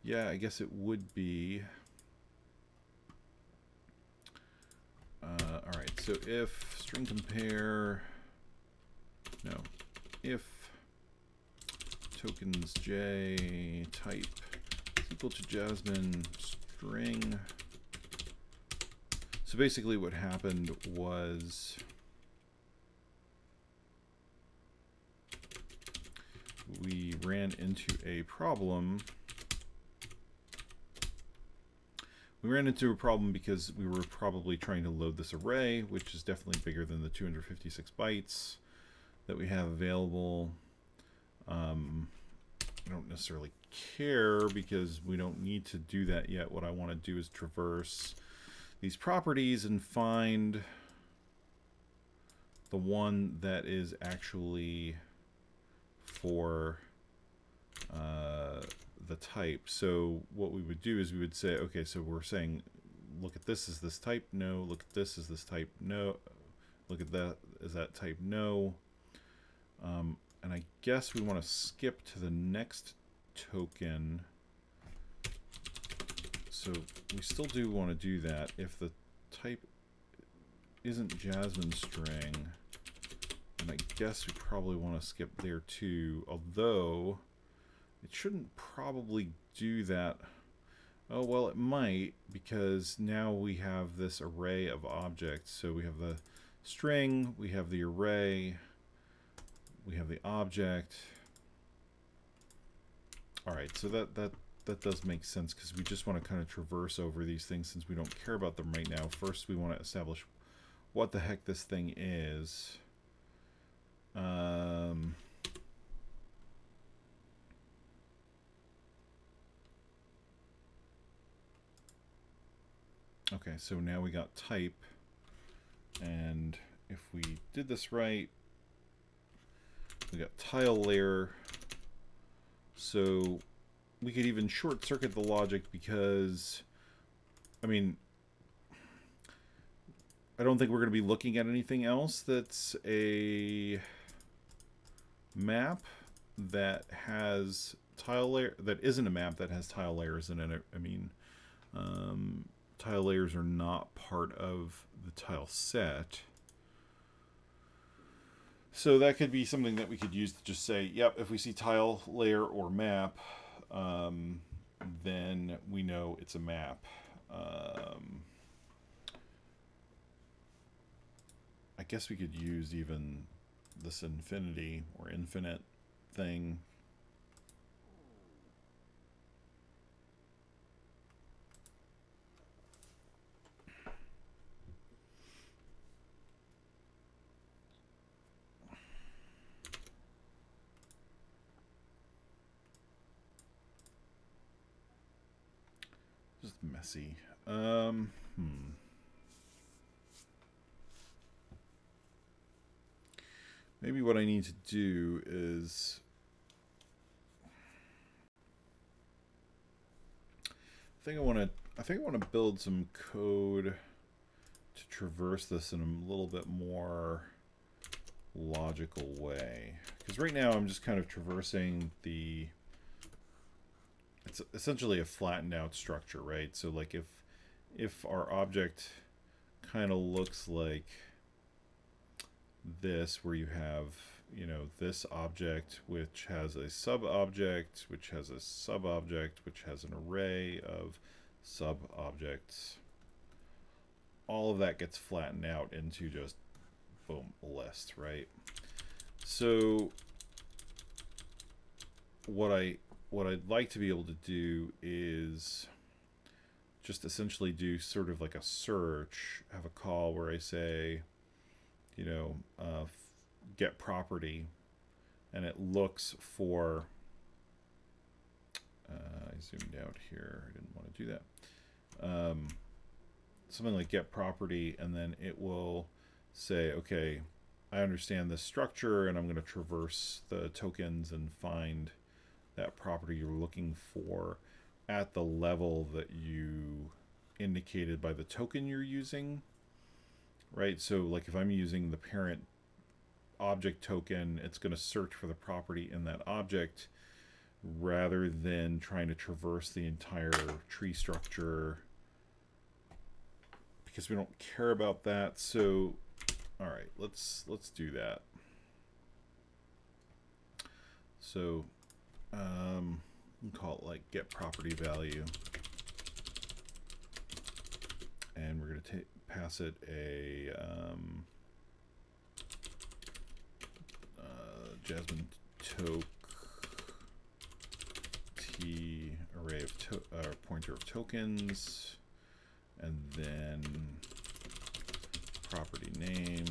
Yeah, I guess it would be. so if string compare, no, if tokens j type is equal to JSMN string. So basically what happened was we ran into a problem. We ran into a problem because we were probably trying to load this array, which is definitely bigger than the 256 bytes that we have available. I don't necessarily care because we don't need to do that yet. What I want to do is traverse these properties and find the one that is actually for the type. So what we would do is we would say, okay, so we're saying, look at this, is this type? No. Look at this, is this type? No. Look at that, is that type? No. And I guess we want to skip to the next token. So we still do want to do that. If the type isn't JSMN string, and I guess we probably want to skip there too, although it shouldn't probably do that. Oh, well, it might, because now we have this array of objects. So we have the string, we have the array, we have the object. All right, so that does make sense, because we just want to kind of traverse over these things since we don't care about them right now. First, we want to establish what the heck this thing is. Okay, so now we got type, and if we did this right, we got tile layer. So we could even short circuit the logic, because I mean, I don't think we're going to be looking at anything else that's a map that has tile layer, that isn't a map that has tile layers in it. I mean, tile layers are not part of the tile set. So that could be something that we could use to just say, yep, if we see tile layer or map, then we know it's a map. I guess we could use even this infinity or infinite thing. Just messy. Maybe what I need to do is I think I want to build some code to traverse this in a little bit more logical way. Because right now I'm just kind of traversing the, it's essentially a flattened out structure, right? So like if our object kind of looks like this, where you have, you know, this object which has a sub-object, which has a sub-object, which has an array of sub-objects, all of that gets flattened out into just, boom, a list, right? So what I'd like to be able to do is just essentially do sort of like a search, have a call where I say, you know, get property, and it looks for, I zoomed out here, I didn't want to do that, something like get property, and then it will say, okay, I understand this structure, and I'm going to traverse the tokens and find that property you're looking for at the level that you indicated by the token you're using. Right, so like if I'm using the parent object token, it's going to search for the property in that object rather than trying to traverse the entire tree structure, because we don't care about that. So, all right, let's do that. So, we'll call it like get property value, and we're going to pass it a JSMN toke t array of pointer of tokens, and then property name,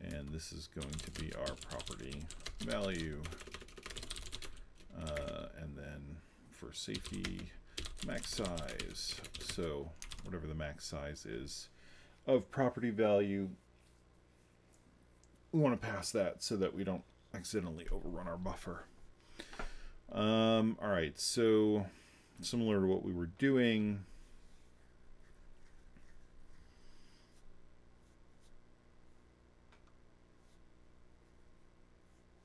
and this is going to be our property value, and then for safety, max size. So whatever the max size is of property value, we want to pass that so that we don't accidentally overrun our buffer. All right, so similar to what we were doing,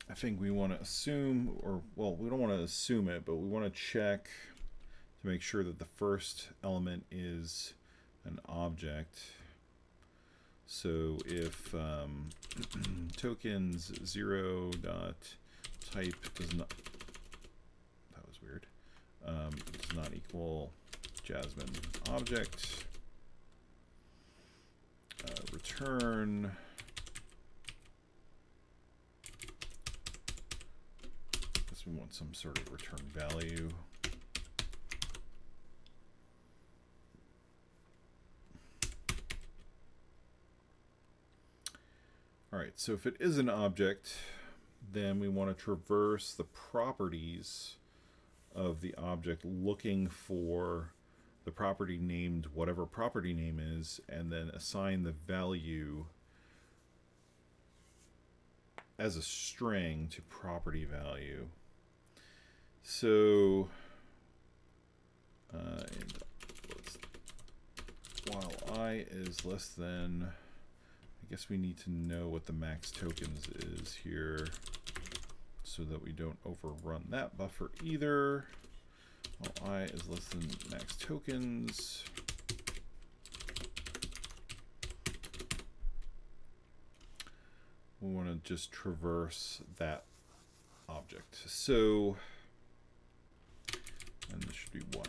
I think we want to assume, or well, we don't want to assume it, but we want to check to make sure that the first element is an object. So if tokens 0 dot type does not, that was weird, does not equal JSMN object, return we want some sort of return value. All right, so if it is an object, then we want to traverse the properties of the object looking for the property named whatever property name is, and then assign the value as a string to property value. So and while I is less than, I guess we need to know what the max tokens is here so that we don't overrun that buffer either. While I is less than max tokens, we want to just traverse that object. So, and this should be 1.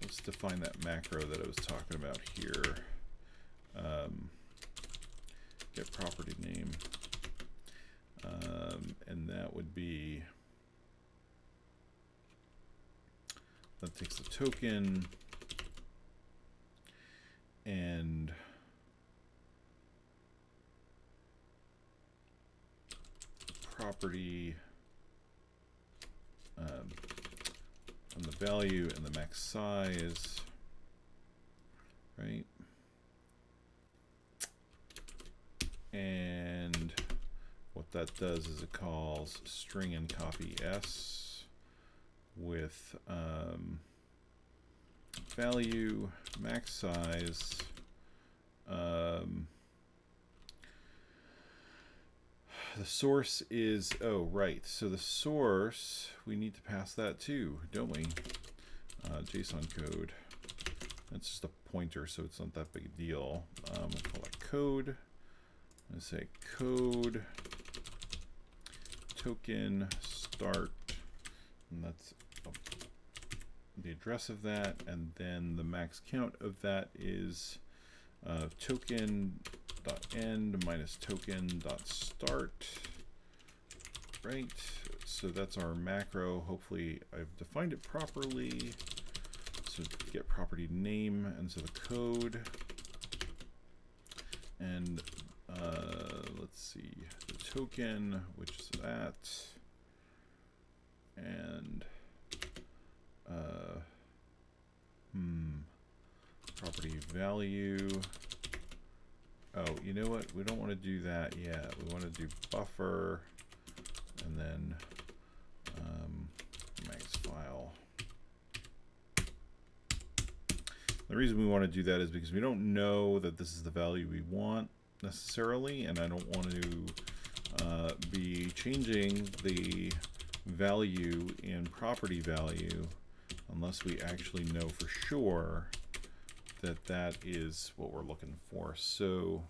Let's define that macro that I was talking about here. Get property name, and that would be, that takes the token and property and the value and the max size, right? And what that does is it calls string and copy s with value, max size, the source is, oh right, so the source, we need to pass that too, don't we? JSON code. That's just a pointer, so it's not that big a deal. We'll call it code. I'm going to say code token start, and that's the address of that, and then the max count of that is token dot end minus token dot start, right? So that's our macro. Hopefully I've defined it properly. So get property name, and so the code, and let's see, the token, which is that, and property value. Oh, you know what? We don't want to do that yet. We want to do buffer, and then max file. The reason we want to do that is because we don't know that this is the value we want necessarily, and I don't want to be changing the value in property value unless we actually know for sure that that is what we're looking for. So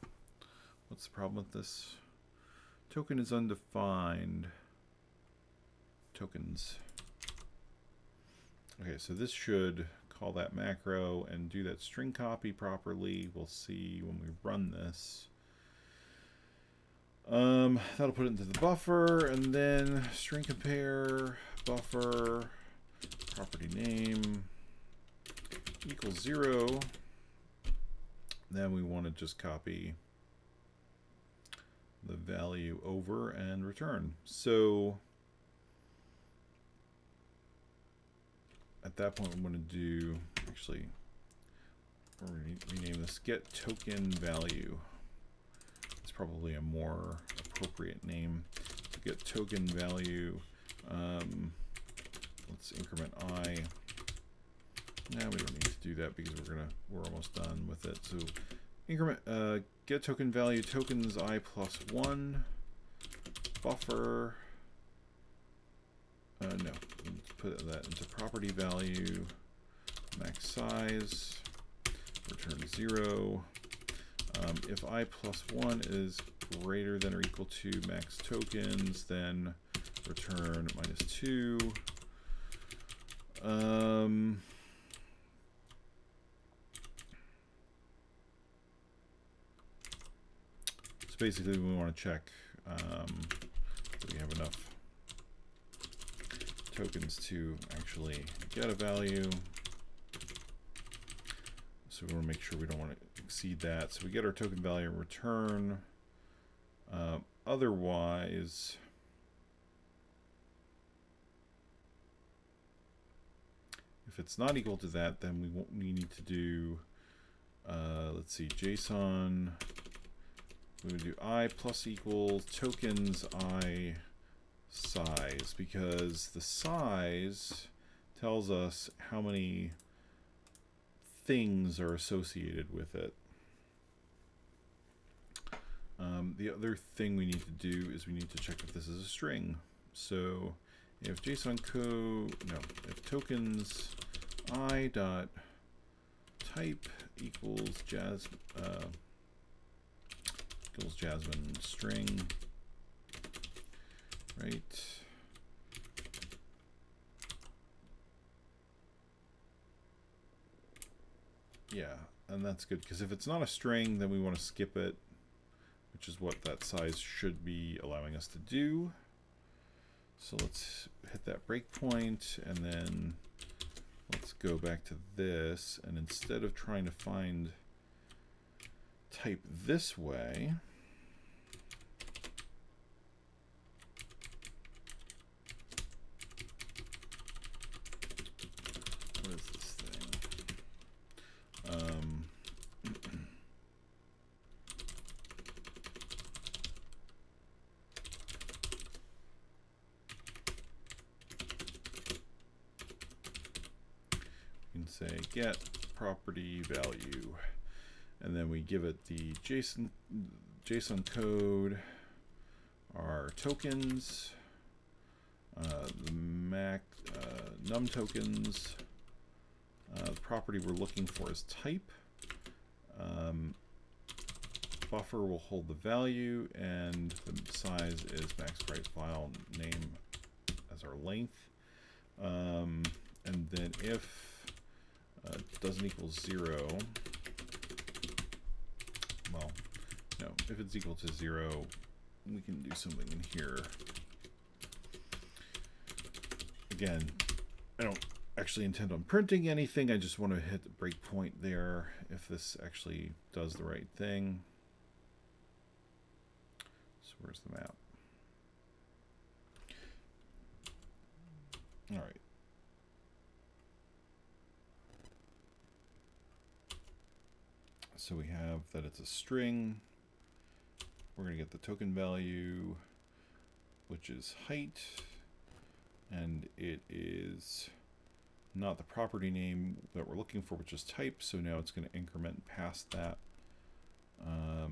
what's the problem with this? Token is undefined. Tokens. Okay, so this should call that macro and do that string copy properly. We'll see when we run this. That'll put it into the buffer, and then string compare buffer property name equals 0. Then we want to just copy the value over and return. So at that point, I'm going to do, actually, we're going to rename this get token value. It's probably a more appropriate name. So get token value. Let's increment I. Now we don't need to do that because we're almost done with it. So increment get token value tokens I plus 1 buffer. No, let's put that into property value max size return 0. If I plus 1 is greater than or equal to max tokens, then return -2. So basically we want to check that we have enough tokens to actually get a value. So we want to make sure we don't want to exceed that. So we get our token value in return. Otherwise, if it's not equal to that, then we need to do, let's see, JSON. We would do I plus equals tokens I size, because the size tells us how many things are associated with it. The other thing we need to do is we need to check if this is a string. So if JSON code, no, if tokens I dot type equals Jasmine string, right? Yeah, and that's good, because if it's not a string, then we want to skip it, which is what that size should be allowing us to do. So let's hit that breakpoint, and then let's go back to this, and instead of trying to find type this way, what is this thing? We can say get property value, and then we give it the JSON code, our tokens, the num tokens. The property we're looking for is type. Buffer will hold the value, and the size is max byte file name as our length. And then if doesn't equal 0, well, no, if it's equal to 0, we can do something in here. Again, I don't actually intend on printing anything. I just want to hit the breakpoint there if this actually does the right thing. So where's the map? All right. So we have that it's a string. We're going to get the token value, which is height, and it is not the property name that we're looking for, which is type. So now it's going to increment past that.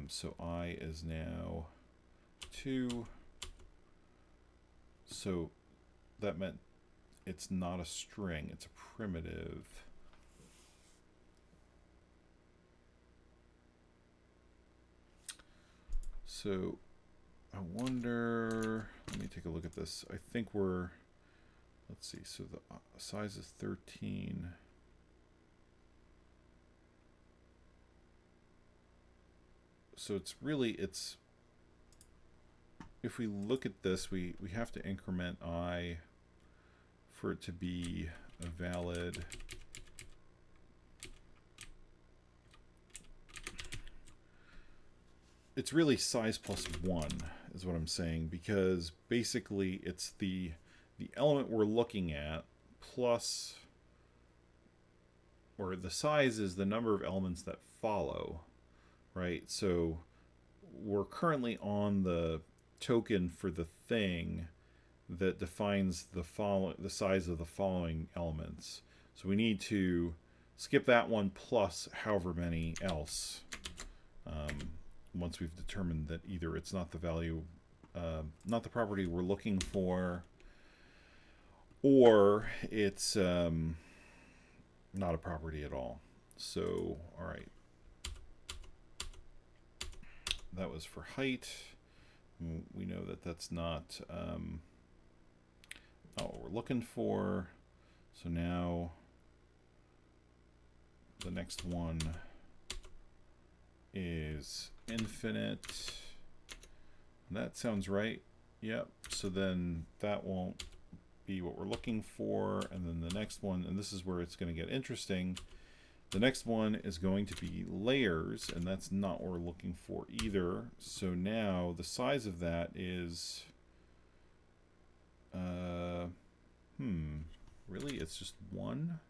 So I is now 2. So that meant it's not a string, it's a primitive. So I wonder, let me take a look at this. I think we're, let's see, so the size is 13. So it's really, it's, if we look at this, we have to increment I for it to be a valid. It's really size plus 1 is what I'm saying, because basically it's the element we're looking at plus, or the size is the number of elements that follow, right? So we're currently on the token for the thing that defines the size of the following elements. So we need to skip that one plus however many else. Once we've determined that either it's not the value, not the property we're looking for, or it's not a property at all. So, all right. That was for height. We know that that's not what we're looking for. So now the next one is infinite. That sounds right. Yep. So then that won't be what we're looking for. And then the next one, and this is where it's going to get interesting. The next one is going to be layers, and that's not what we're looking for either. So now the size of that is, really? It's just 1?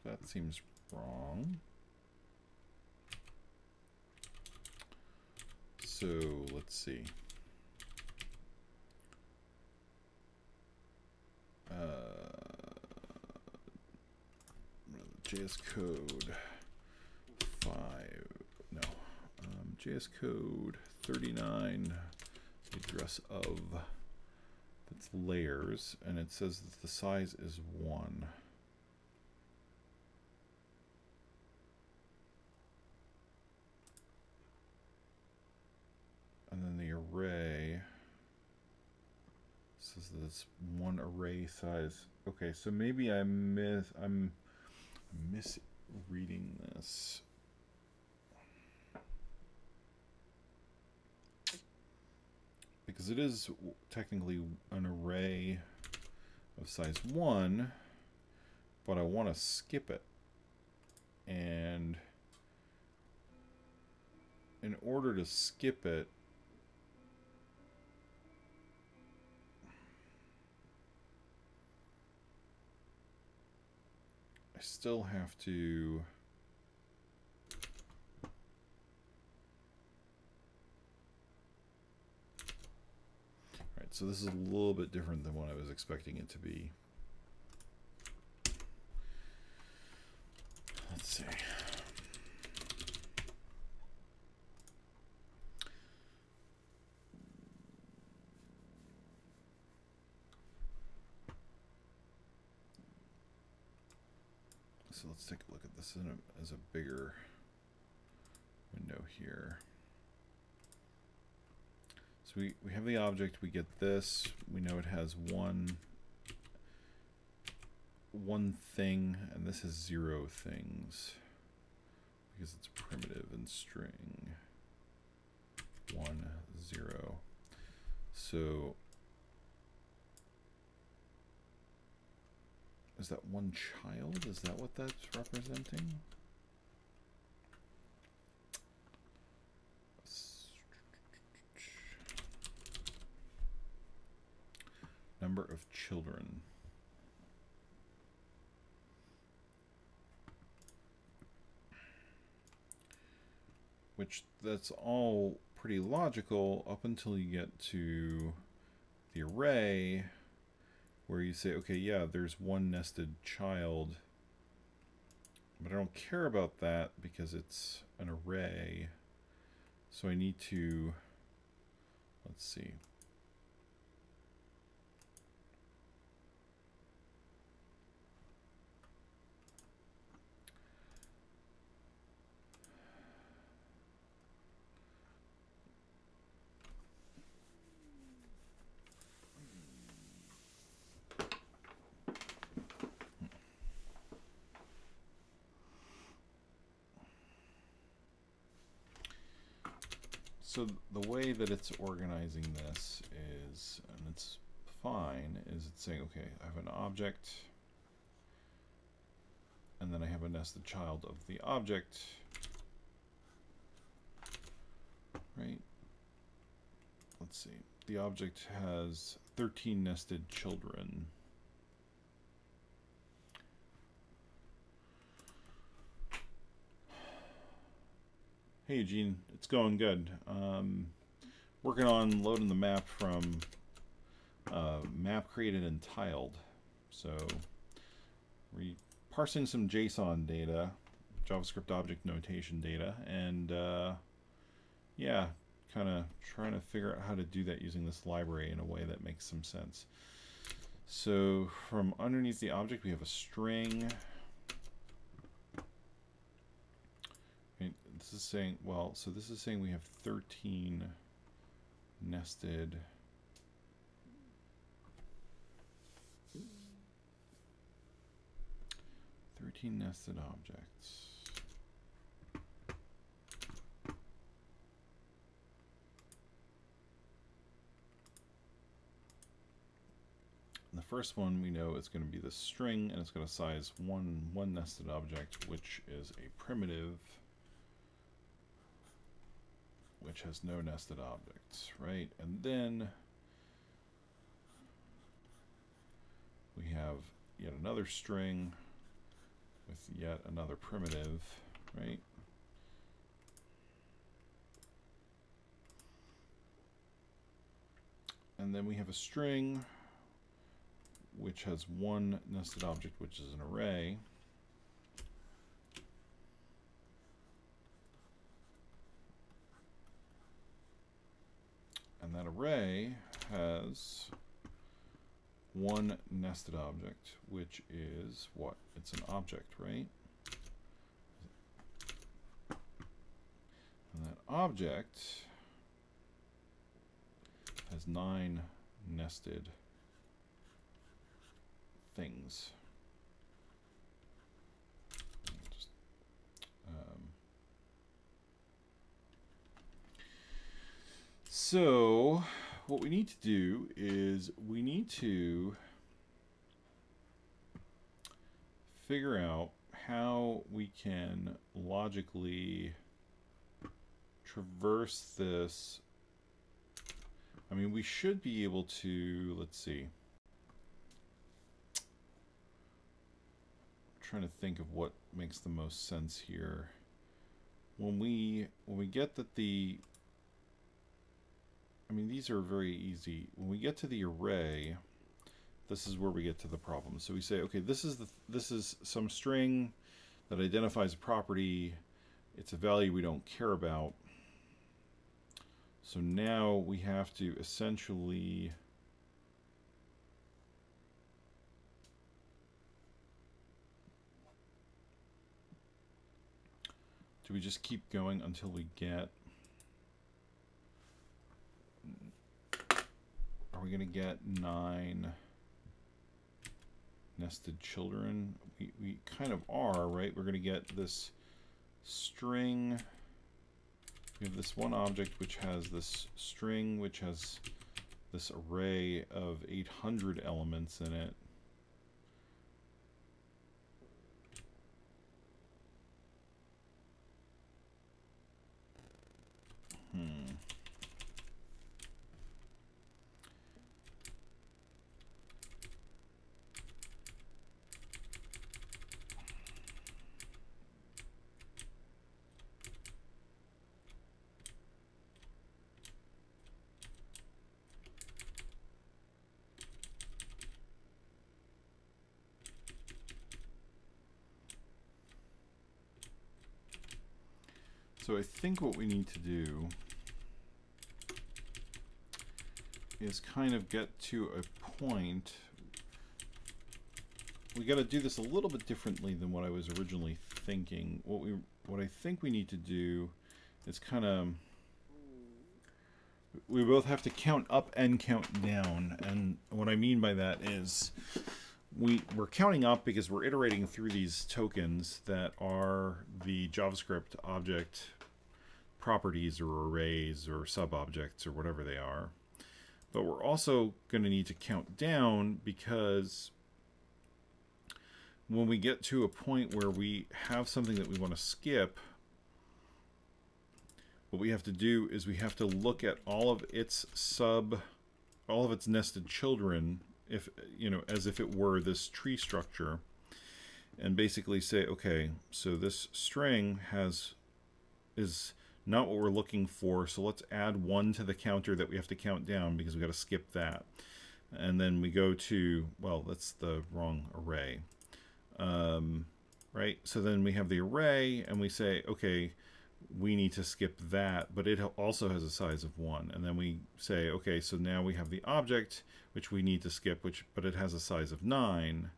That seems wrong. So let's see. JS code 5. No. JS code 39. The address of. That's layers, and it says that the size is 1. And then the array says that it's 1 array size. Okay, so maybe I'm misreading this. Because it is technically an array of size 1, but I want to skip it. And in order to skip it, I still have to so this is a little bit different than what I was expecting it to be. Let's see. So let's take a look at this as a bigger window here. So we have the object, we get this, we know it has one thing, and this is 0 things because it's primitive in string 1 0. So is that one child? Is that what that's representing? Number of children. Which that's all pretty logical up until you get to the array where you say, okay, yeah, there's one nested child, but I don't care about that because it's an array. So I need to, let's see. So the way that it's organizing this is, and it's fine, is it's saying, okay, I have an object, and then I have a nested child of the object, right? Let's see. The object has 13 nested children. Hey Eugene, it's going good. Working on loading the map from map created and tiled. So parsing some JSON data, JavaScript object notation data, and yeah, kind of trying to figure out how to do that using this library in a way that makes some sense. So from underneath the object we have a string. This is saying, well, so this is saying we have 13 nested objects. And the first one we know is going to be the string, and it's going to size one nested object, which is a primitive, which has no nested objects, right? And then we have yet another string with yet another primitive, right? And then we have a string which has one nested object, which is an array. And that array has one nested object, which is what? It's an object, right? And that object has 9 nested things. Just, so what we need to do is we need to figure out how we can logically traverse this. I mean, we should be able to, let's see. I'm trying to think of what makes the most sense here. When we get that the, I mean, these are very easy. When we get to the array, this is where we get to the problem. So we say, okay, this is some string that identifies a property. It's a value we don't care about. So now we have to essentially do we just keep going until we get, are we going to get 9 nested children? We kind of are, right? We're going to get this string. We have this one object which has this string which has this array of 800 elements in it. So I think what we need to do is kind of get to a point. We got to do this a little bit differently than what I was originally thinking. What I think we need to do is kind of, we both have to count up and count down. And what I mean by that is we're counting up because we're iterating through these tokens that are the JavaScript object properties or arrays or sub-objects or whatever they are. But we're also going to need to count down, because when we get to a point where we have something that we want to skip, what we have to do is we have to look at all of its nested children, if as if it were this tree structure, and basically say, okay, so this string is not what we're looking for, so let's add 1 to the counter that we have to count down, because we got to skip that. And then we go to, well, that's the wrong array. Right? So then we have the array, and we say, okay, we need to skip that, but it also has a size of 1. And then we say, okay, so now we have the object, which we need to skip, but it has a size of 9.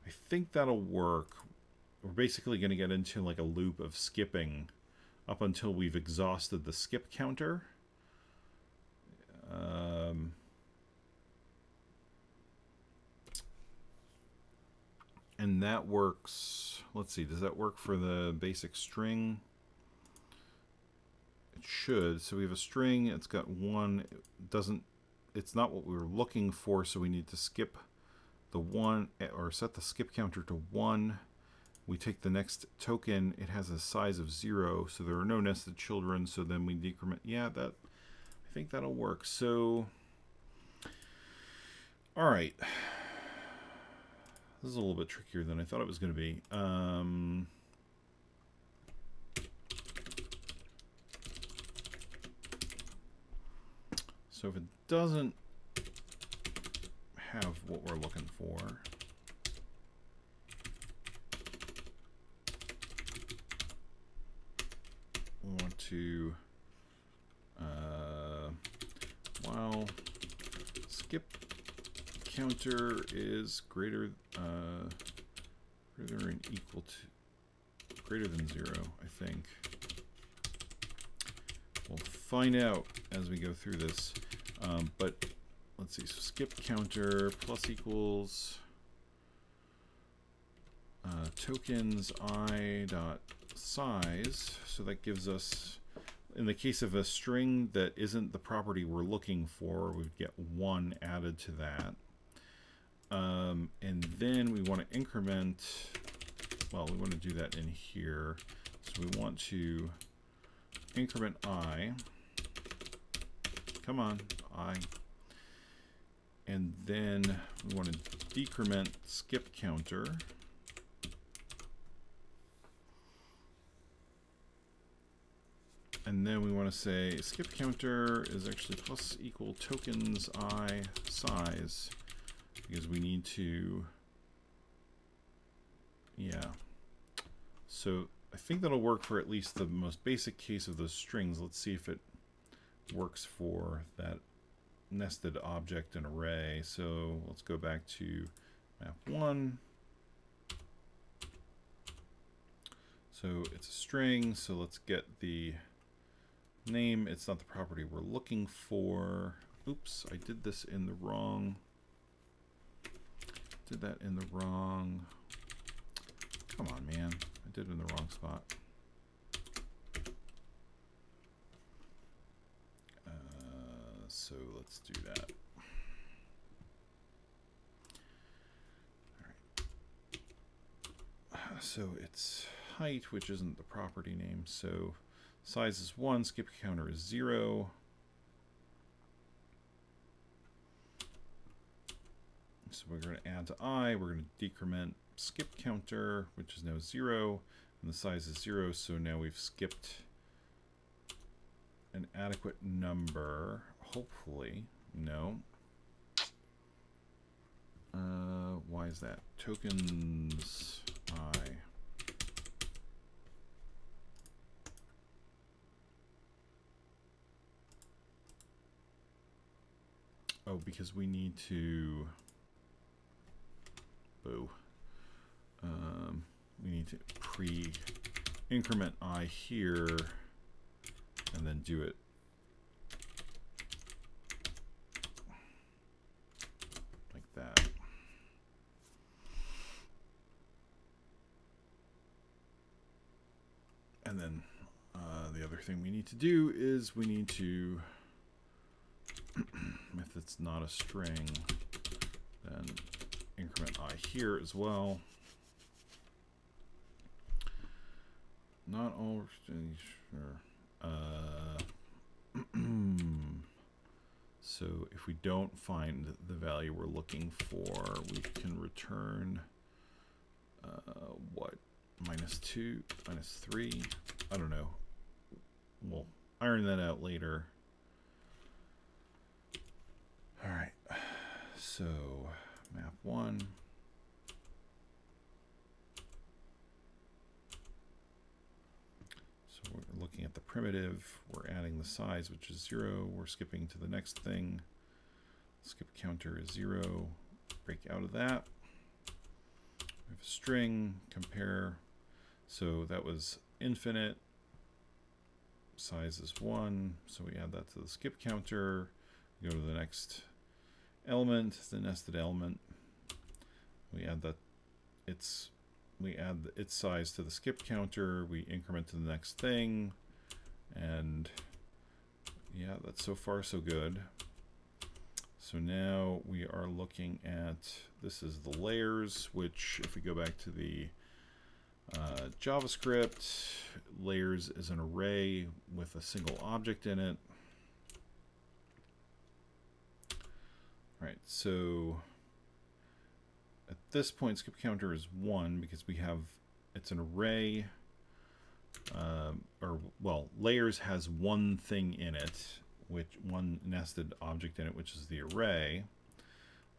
I think that'll work. We're basically going to get into like a loop of skipping up until we've exhausted the skip counter. And that works. Let's see, does that work for the basic string? It should. So we have a string, it's got 1. It's not what we were looking for, so we need to skip the 1, or set the skip counter to 1. We take the next token, it has a size of 0, so there are no nested children, so then we decrement. Yeah, I think that'll work. So, all right. This is a little bit trickier than I thought it was going to be. So if it doesn't have what we're looking for, we want to while skip counter is greater than equal to greater than 0, I think. We'll find out as we go through this, but let's see. So skip counter plus equals tokens I dot size. So that gives us, in the case of a string that isn't the property we're looking for, we'd get 1 added to that. And then we want to increment, well, we want to do that in here. So we want to increment I. Come on, I. And then we want to decrement skip counter. And then we want to say skip counter is actually plus equal tokens I size, because we need to, yeah. So I think that'll work for at least the most basic case of those strings. Let's see if it works for that nested object and array. So let's go back to map 1. So it's a string, so let's get the name. It's not the property we're looking for. Oops, I did this in the wrong. Did that in the wrong. Come on, man. I did it in the wrong spot. So let's do that. All right. So it's height, which isn't the property name. So size is 1, skip counter is 0. So we're going to add to I, we're going to decrement skip counter, which is now 0, and the size is 0, so now we've skipped an adequate number, hopefully. No. Why is that? Tokens I. Oh, because we need to, boo. We need to pre-increment I here and then do it like that. And then the other other thing we need to do is we need to, if it's not a string, then increment I here as well. Not all strings, sure. So if we don't find the value we're looking for, we can return what? -2, -3? I don't know. We'll iron that out later. All right. So map 1. So we're looking at the primitive. We're adding the size, which is 0. We're skipping to the next thing. Skip counter is 0. Break out of that. We have a string, compare. So that was infinite. Size is 1. So we add that to the skip counter. Go to the next element, the nested element. We add that we add its size to the skip counter. We increment to the next thing, and yeah, that's so far so good. So now we are looking at, this is the layers, which if we go back to the JavaScript, layers is an array with a single object in it. All right, so at this point, skip counter is 1 because we have, it's an array, or well, layers has one thing in it, which one nested object in it, which is the array.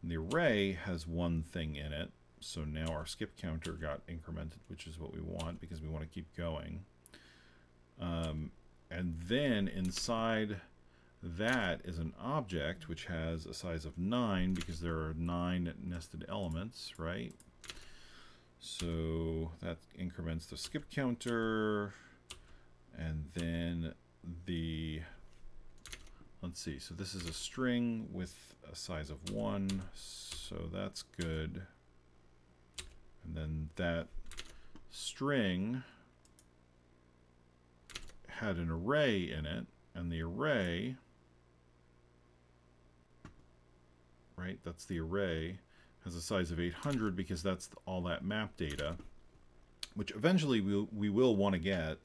And the array has one thing in it, so now our skip counter got incremented, which is what we want because we want to keep going. And then inside that is an object which has a size of 9 because there are 9 nested elements, right? So that increments the skip counter, and then the, let's see, so this is a string with a size of 1, so that's good. And then that string had an array in it, and the array, right, that's the array, has a size of 800 because that's all that map data, which eventually we will want to get,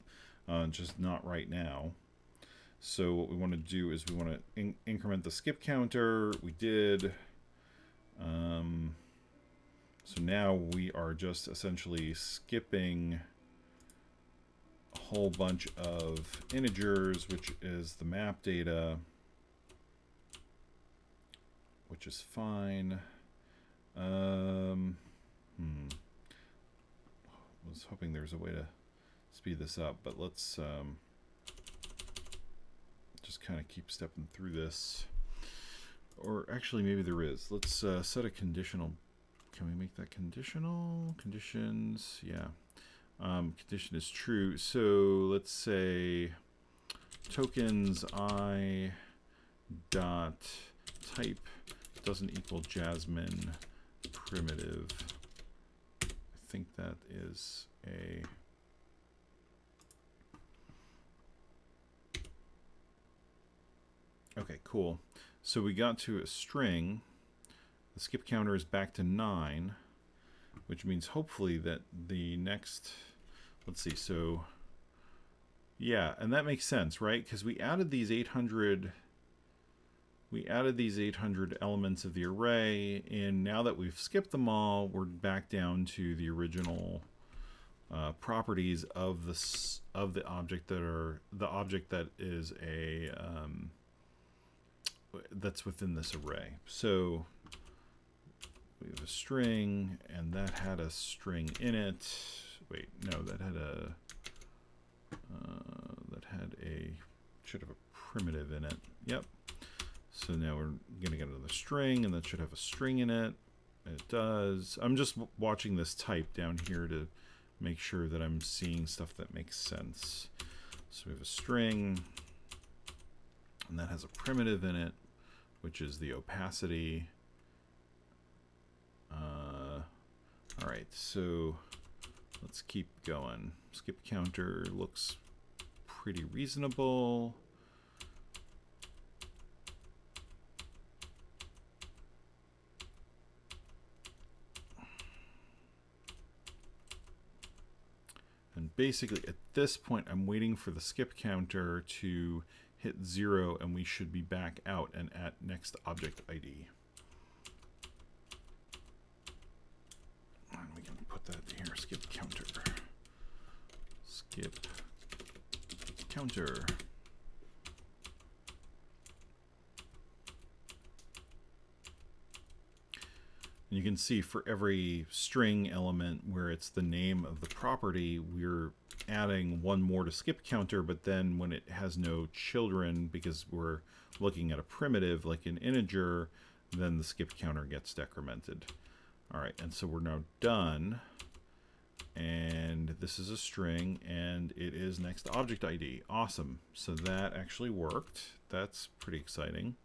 just not right now. So what we want to do is we want to increment the skip counter. We did. So now we are just essentially skipping a whole bunch of integers, which is the map data, which is fine. I was hoping there was a way to speed this up, but let's just kind of keep stepping through this. Or actually, maybe there is. Let's set a conditional. Can we make that conditional? Conditions, yeah. Condition is true. So let's say tokens I dot type doesn't equal JSMN primitive. I think that is a okay, cool. So we got to a string. The skip counter is back to 9, which means hopefully that the next, let's see, so yeah, and that makes sense, right? Because we added these 800 elements of the array, and now that we've skipped them all, we're back down to the original properties of the object that is a that's within this array. So we have a string, and that had a string in it. Wait, no, that had should have a primitive in it. Yep. So now we're gonna get another string, and that should have a string in it. It does. I'm just watching this type down here to make sure that I'm seeing stuff that makes sense. So we have a string, and that has a primitive in it, which is the opacity. All right, so let's keep going. Skip counter looks pretty reasonable. And basically at this point I'm waiting for the skip counter to hit 0 and we should be back out and at next object ID. And we can put that here, skip counter. Skip counter. And you can see for every string element where it's the name of the property, we're adding one more to skip counter, but then when it has no children, because we're looking at a primitive like an integer, then the skip counter gets decremented. All right, and so we're now done. And this is a string, and it is next object ID. Awesome. So that actually worked. That's pretty exciting.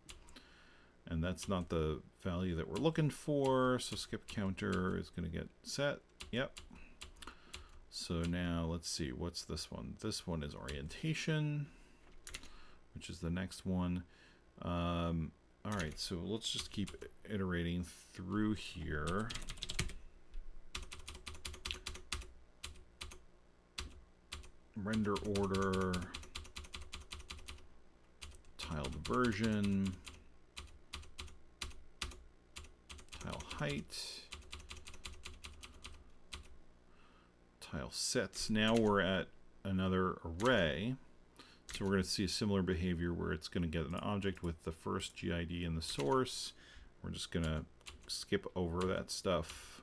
And that's not the value that we're looking for, so skip counter is going to get set. Yep. So now let's see, what's this one? This one is orientation, which is the next one. All right, so let's just keep iterating through here. Render order, tiled version, tile height, tile sets. Now we're at another array. So we're going to see a similar behavior where it's going to get an object with the first GID in the source. We're just going to skip over that stuff.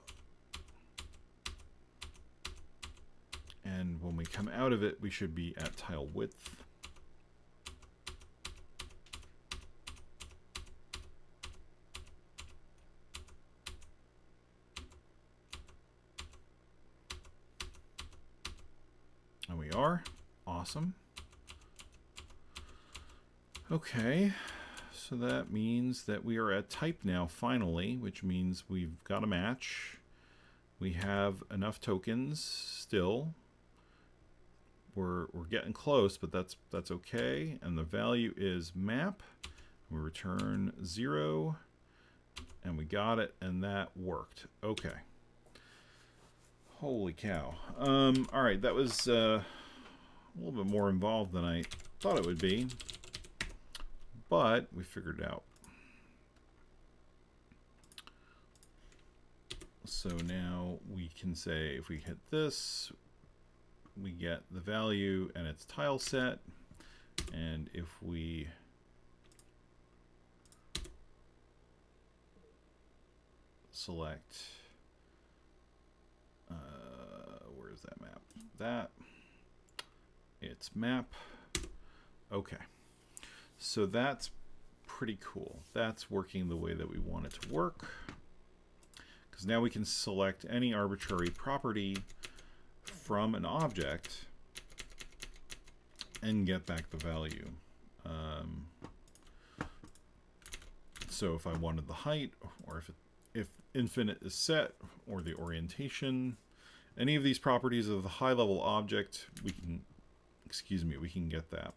And when we come out of it, we should be at tile width. And we are. Awesome. Okay, so that means that we are at type now finally, which means we've got a match. We have enough tokens still. We're getting close, but that's okay. And the value is map. We return 0, and we got it, and that worked. Okay. Holy cow. All right, that was a little bit more involved than I thought it would be, but we figured it out. So now we can say if we hit this, we get the value and it's tile set. And if we select, where is that map? That, it's map. Okay. So that's pretty cool. That's working the way that we want it to work. Because now we can select any arbitrary property from an object and get back the value. So if I wanted the height, or if infinite is set, or the orientation, any of these properties of the high-level object, we can, we can get that.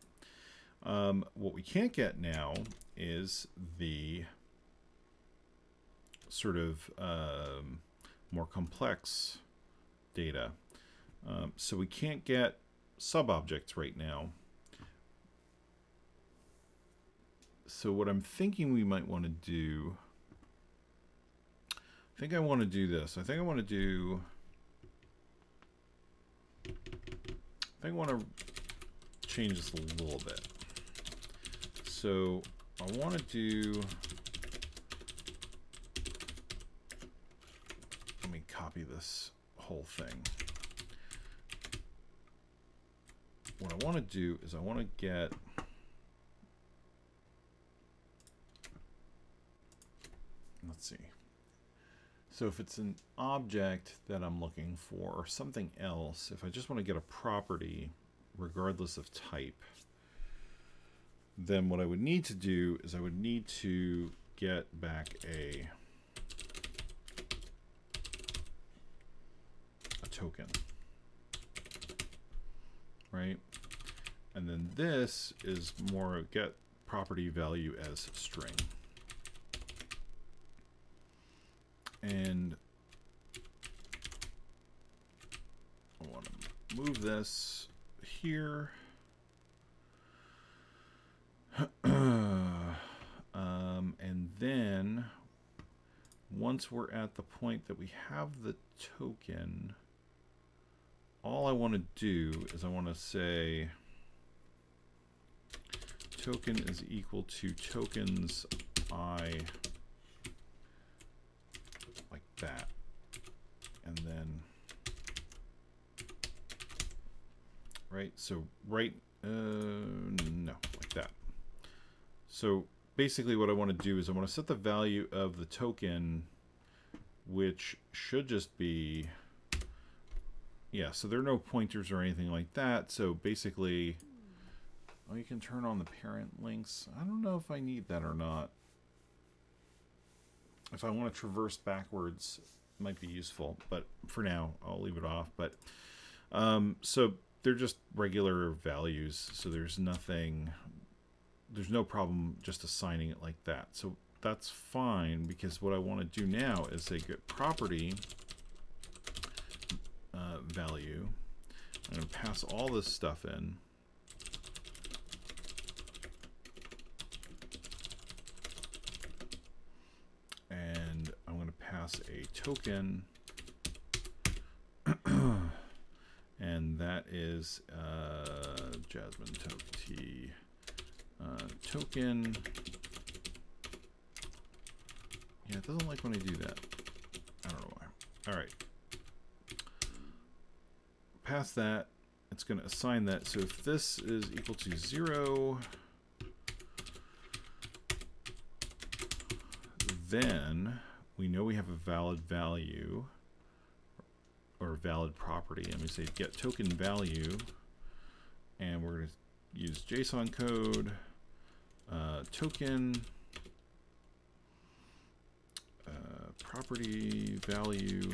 What we can't get now is the sort of more complex data. So we can't get sub-objects right now. So what I'm thinking we might want to do, I think I want to do this. I think I want to change this a little bit. So I want to do, let me copy this whole thing. What I want to do is I want to get, let's see. So if it's an object that I'm looking for or something else, if I just want to get a property regardless of type, then what I would need to do is I would need to get back a token, right? And then this is more get property value as string. And I want to move this here. And then once we're at the point that we have the token, all I want to do is I want to say token is equal to tokens I, like that. And then, right, so no, like that. So basically what I want to do is I want to set the value of the token, which should just be, yeah, so there are no pointers or anything like that. So basically, oh, you can turn on the parent links. I don't know if I need that or not. If I want to traverse backwards, it might be useful, but for now, I'll leave it off. But so they're just regular values, so there's nothing, there's no problem just assigning it like that. So that's fine, because what I want to do now is say get property value. I'm going to pass all this stuff in. And I'm going to pass a token. And that is JSMN T token. Yeah, it doesn't like when I do that. I don't know why. All right. Past that, it's going to assign that. So if this is equal to 0, then we know we have a valid value or valid property. And we say get token value, and we're going to use JSON code, token, property value,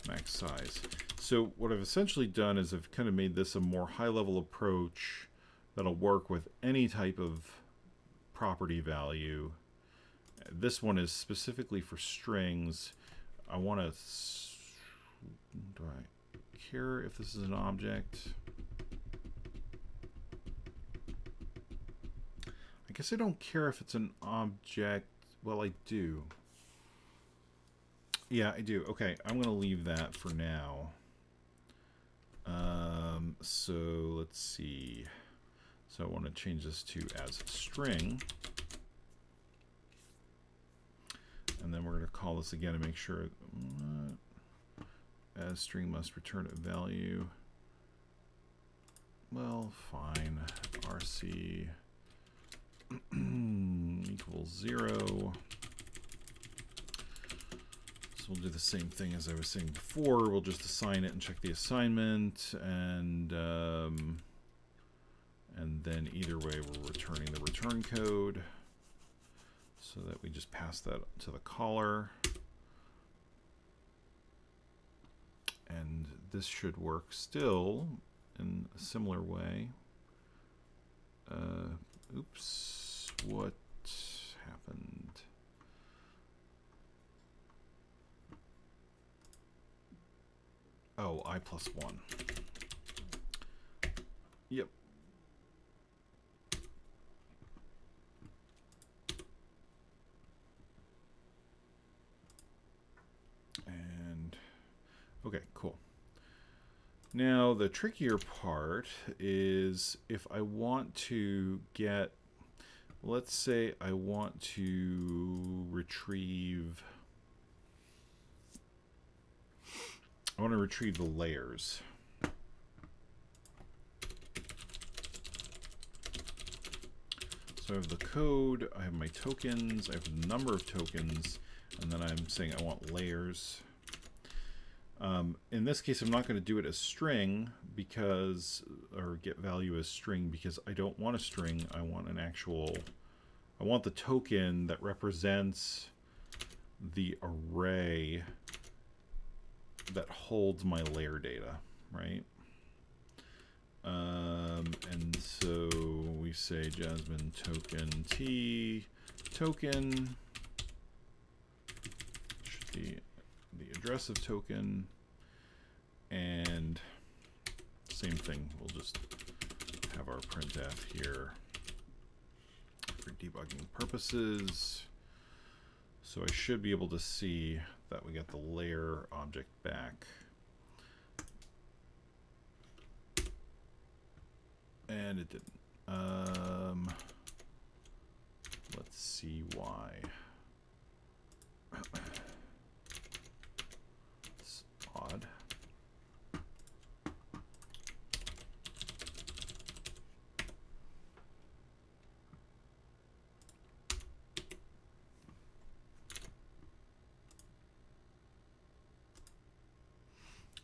max size. So what I've essentially done is I've kind of made this a more high-level approach that'll work with any type of property value. This one is specifically for strings. I want to, do I care if this is an object? I guess I don't care if it's an object. Well, I do. Yeah, I do. Okay, I'm going to leave that for now. So let's see. So I want to change this to as string. And then we're going to call this again to make sure as string must return a value. Well, fine. RC equals 0. We'll do the same thing as I was saying before. We'll just assign it and check the assignment, and then either way we're returning the return code, so that we just pass that to the caller. And this should work still in a similar way. Oops, what happened? Oh, I plus 1. Yep. And, okay, cool. Now, the trickier part is if I want to get, let's say I want to retrieve, I want to retrieve the layers. So I have the code, I have my tokens, I have a number of tokens, and then I'm saying I want layers. In this case, I'm not going to do it as string because, or get value as string, because I don't want a string. I want an actual, I want the token that represents the array that holds my layer data, right? And so we say JSMN token T token should be the address of token, and same thing, we'll just have our printf here for debugging purposes. So I should be able to see that we got the layer object back. And it didn't. Let's see why. It's odd.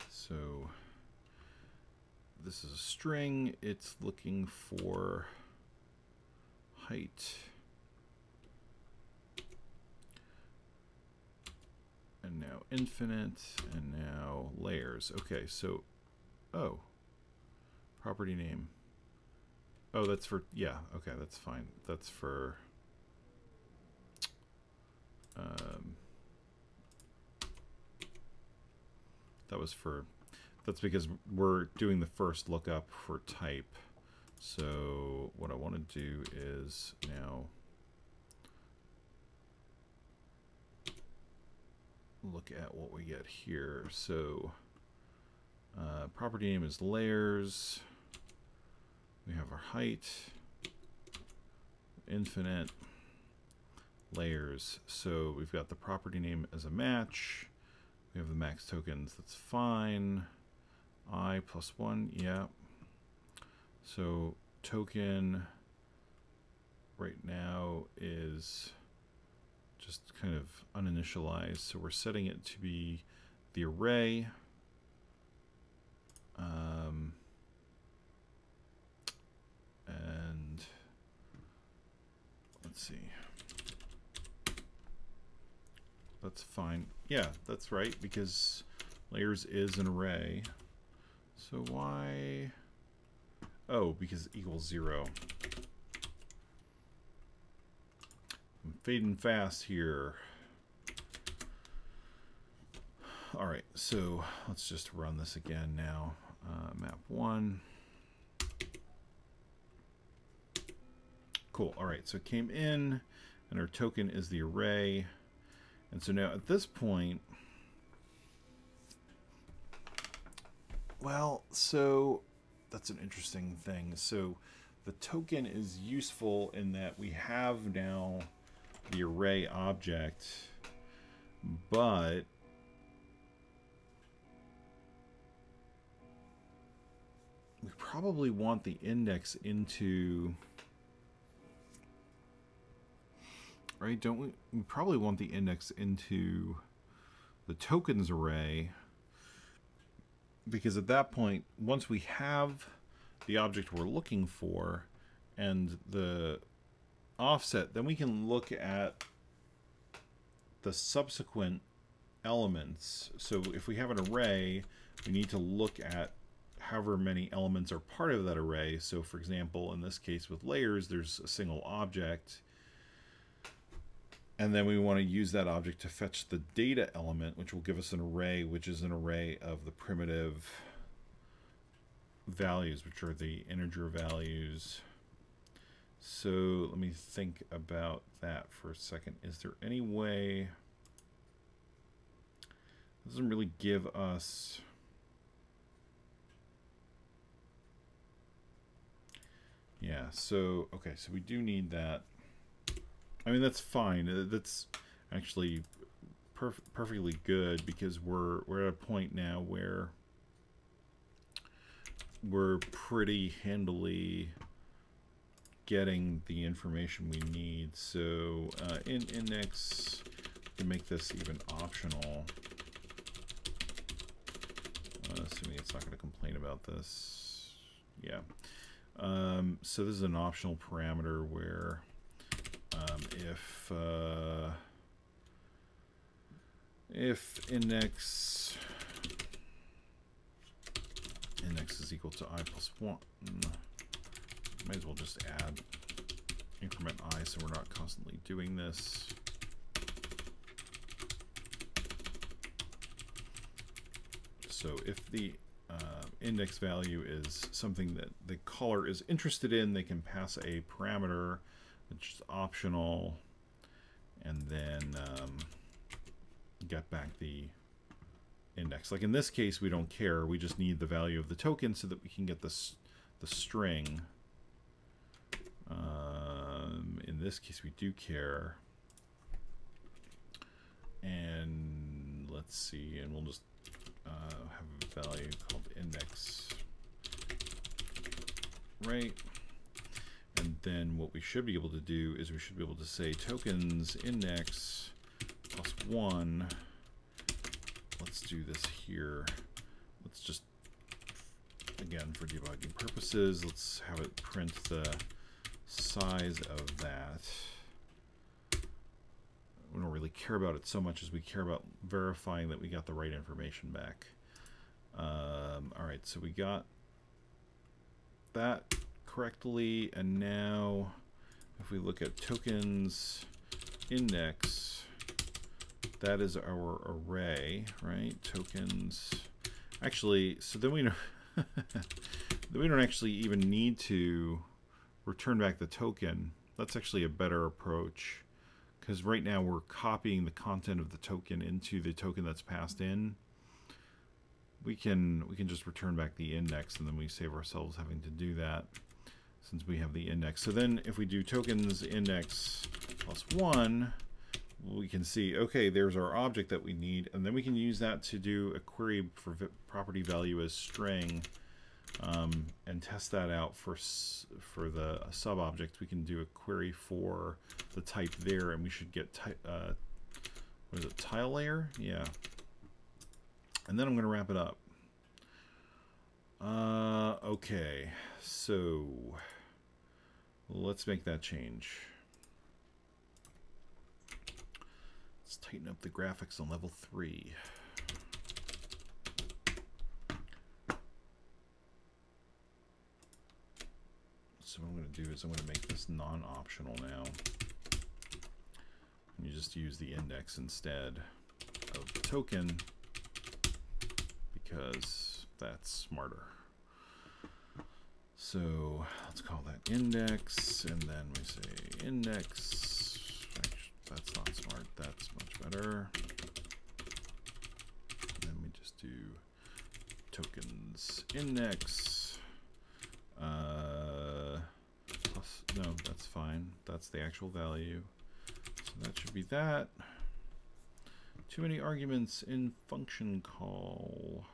So this is a string. It's looking for height. And now infinite, and now layers. Okay, so, oh, property name. Oh, that's for, yeah, okay, that's fine. That's for, that was for, that's because we're doing the first lookup for type. So what I want to do is now look at what we get here. So property name is layers. We have our height, infinite, layers. So we've got the property name as a match. We have the max tokens. That's fine. I plus 1, yeah. So token right now is just kind of uninitialized. So we're setting it to be the array. And let's see. That's fine. Yeah, that's right, because layers is an array. So why? Oh, because it equals 0. I'm fading fast here. All right, so let's just run this again now. Map 1. Cool. All right, so it came in, and our token is the array. And so now at this point, well, so that's an interesting thing. So the token is useful in that we have now the array object, but we probably want the index into, right? Don't we? We probably want the index into the tokens array, because at that point, once we have the object we're looking for and the offset, then we can look at the subsequent elements. So if we have an array, we need to look at however many elements are part of that array. So for example, in this case with layers, there's a single object. And then we want to use that object to fetch the data element, which will give us an array, which is an array of the primitive values, which are the integer values. So let me think about that for a second. Is there any way? It doesn't really give us. Yeah, so, okay, so we do need that. I mean, that's fine. That's actually perfectly good, because we're at a point now where we're pretty handily getting the information we need. So in index, to make this even optional, assuming it's not going to complain about this. Yeah. So this is an optional parameter where if index index is equal to I plus 1. Might as well just add increment I so we're not constantly doing this. So if the index value is something that the caller is interested in, they can pass a parameter, which is optional, and then get back the index. Like in this case, we don't care. We just need the value of the token so that we can get the string. In this case, we do care. And let's see, and we'll just have a value called index, right? And then what we should be able to do is we should be able to say tokens index plus 1. Let's do this here. Let's just, again, for debugging purposes, let's have it print the size of that. We don't really care about it so much as we care about verifying that we got the right information back. All right, so we got that correctly, and now if we look at tokens index, that is our array, right? Tokens. Actually, so then we know then we don't actually even need to return back the token. That's actually a better approach, because right now we're copying the content of the token into the token that's passed in. We can just return back the index, and then we save ourselves having to do that since we have the index. So then if we do tokens index plus 1, we can see, okay, there's our object that we need, and then we can use that to do a query for property value as string, and test that out for the sub object. We can do a query for the type there, and we should get what is it, tile layer? Yeah. And then I'm going to wrap it up. Okay, so let's make that change. Let's tighten up the graphics on level 3. So what I'm going to do is I'm going to make this non-optional now. And you just use the index instead of the token, because that's smarter. So let's call that index, and then we say index. Actually, that's not smart. That's much better. And then we just do tokens index. Plus, no, that's fine. That's the actual value. So that should be that. Too many arguments in function call.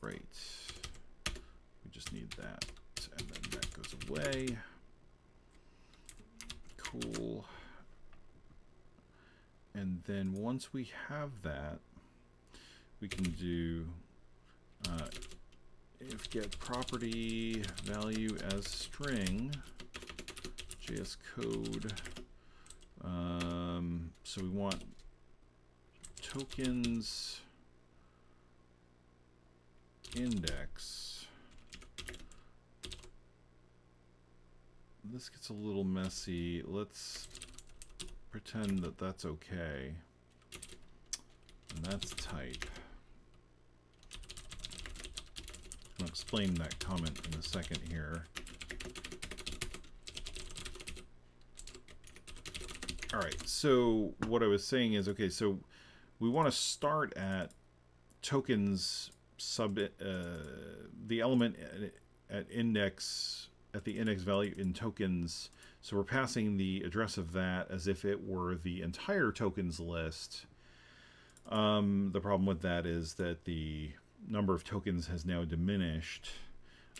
Right. We just need that, and then that goes away. Cool. And then once we have that, we can do if get property value as string, JS code. So we want tokens index. This gets a little messy. Let's pretend that that's okay. And that's type. I'll explain that comment in a second here. All right, so what I was saying is, okay, so we want to start at tokens sub the element at index, at the index value in tokens. So we're passing the address of that as if it were the entire tokens list. The problem with that is that the number of tokens has now diminished.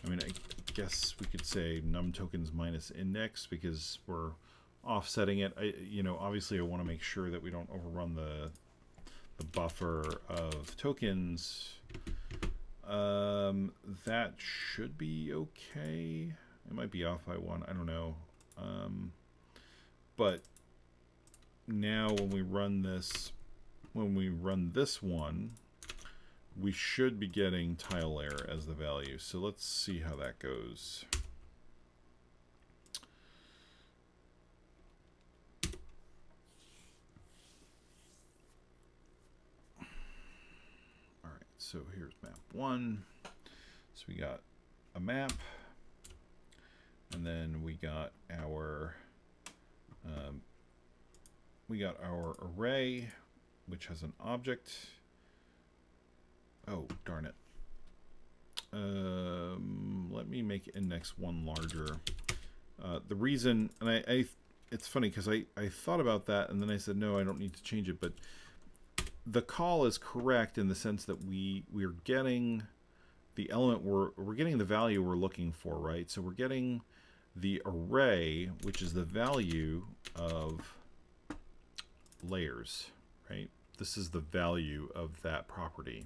I mean, I guess we could say num tokens minus index, because we're offsetting it. You know, obviously I want to make sure that we don't overrun the buffer of tokens. That should be okay. It might be off by 1. I don't know. But now when we run this one, we should be getting tile layer as the value. So let's see how that goes. All right, so here's map 1. So we got a map, and then we got our array, which has an object. Oh, darn it. Let me make index 1 larger. The reason, and it's funny because I thought about that and then I said, no, I don't need to change it. But the call is correct in the sense that we're getting the element, we're getting the value we're looking for, right? So we're getting the array, which is the value of layers, right? This is the value of that property.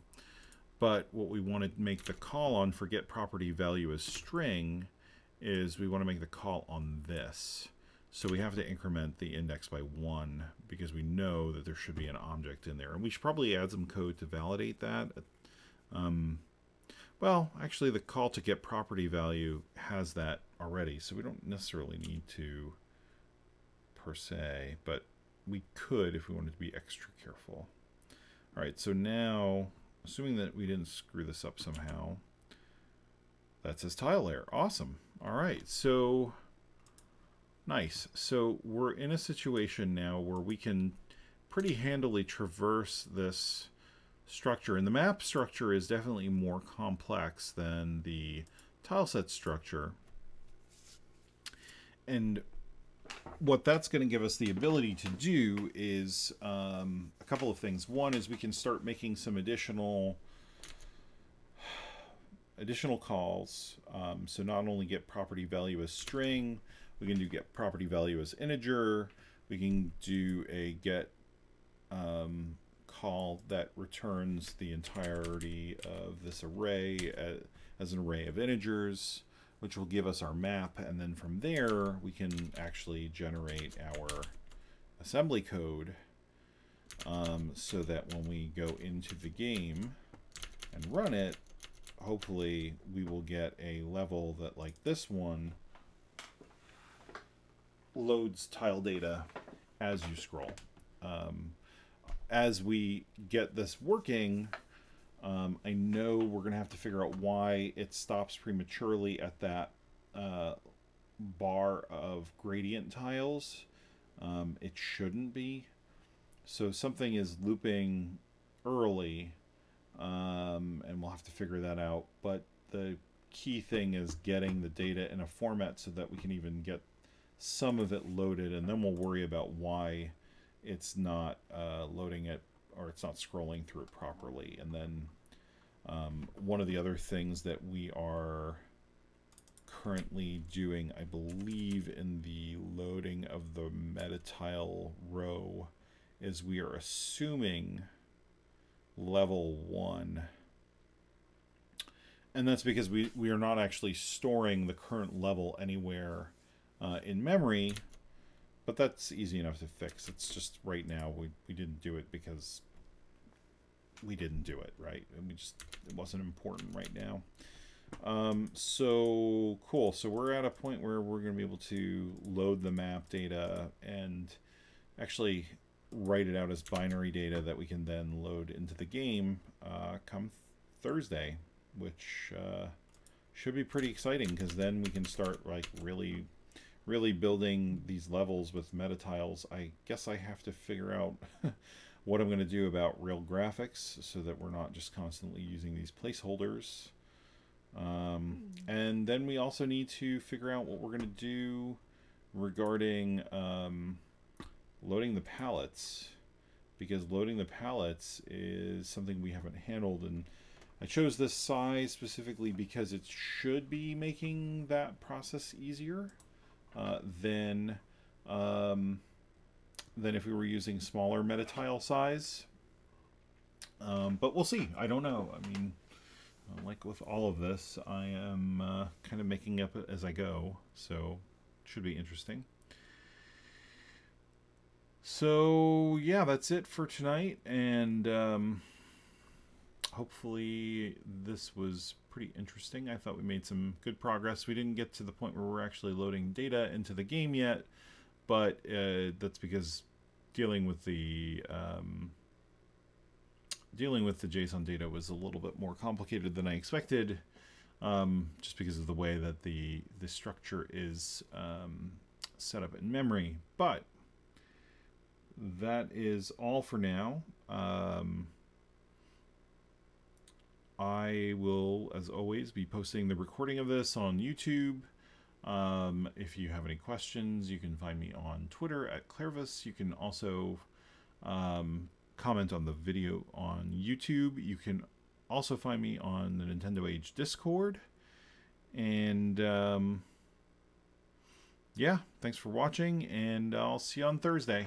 But what we want to make the call on for get property value as string is we want to make the call on this. So we have to increment the index by 1 because we know that there should be an object in there. And we should probably add some code to validate that. Well, actually the call to get property value has that already, so we don't necessarily need to per se, but we could if we wanted to be extra careful. All right, so now, assuming that we didn't screw this up somehow, that says tile layer. Awesome. All right, so nice. So we're in a situation now where we can pretty handily traverse this structure, and the map structure is definitely more complex than the tileset structure. And what that's going to give us the ability to do is a couple of things. One is we can start making some additional calls. So not only get property value as string, we can do get property value as integer. We can do a get call that returns the entirety of this array as an array of integers, which will give us our map, and then from there we can actually generate our assembly code so that when we go into the game and run it, hopefully we will get a level that, like this one, loads tile data as you scroll. As we get this working, I know we're going to have to figure out why it stops prematurely at that bar of gradient tiles. It shouldn't be. So something is looping early, and we'll have to figure that out. But the key thing is getting the data in a format so that we can even get some of it loaded, and then we'll worry about why it's not loading it, or it's not scrolling through it properly. And then one of the other things that we are currently doing, I believe, in the loading of the meta tile row, is we are assuming level 1. And that's because we are not actually storing the current level anywhere in memory. But that's easy enough to fix. It's just right now we didn't do it because we didn't do it, right? And it wasn't important right now. So cool. So we're at a point where we're going to be able to load the map data and actually write it out as binary data that we can then load into the game come Thursday, which should be pretty exciting, because then we can start like really building these levels with meta tiles. I guess I have to figure out what I'm going to do about real graphics so that we're not just constantly using these placeholders. And then we also need to figure out what we're going to do regarding loading the palettes, because loading the palettes is something we haven't handled. And I chose this size specifically because it should be making that process easier than if we were using smaller meta tile size. But we'll see. I don't know. I mean, like with all of this, I am kind of making up as I go, so it should be interesting. So yeah, that's it for tonight, and hopefully this was pretty interesting. I thought we made some good progress. We didn't get to the point where we're actually loading data into the game yet, but that's because dealing with the JSON data was a little bit more complicated than I expected, just because of the way that the structure is set up in memory. But that is all for now. I will, as always, be posting the recording of this on YouTube. If you have any questions, you can find me on Twitter at Clervis. You can also comment on the video on YouTube. You can also find me on the Nintendo Age Discord. And yeah, thanks for watching, and I'll see you on Thursday.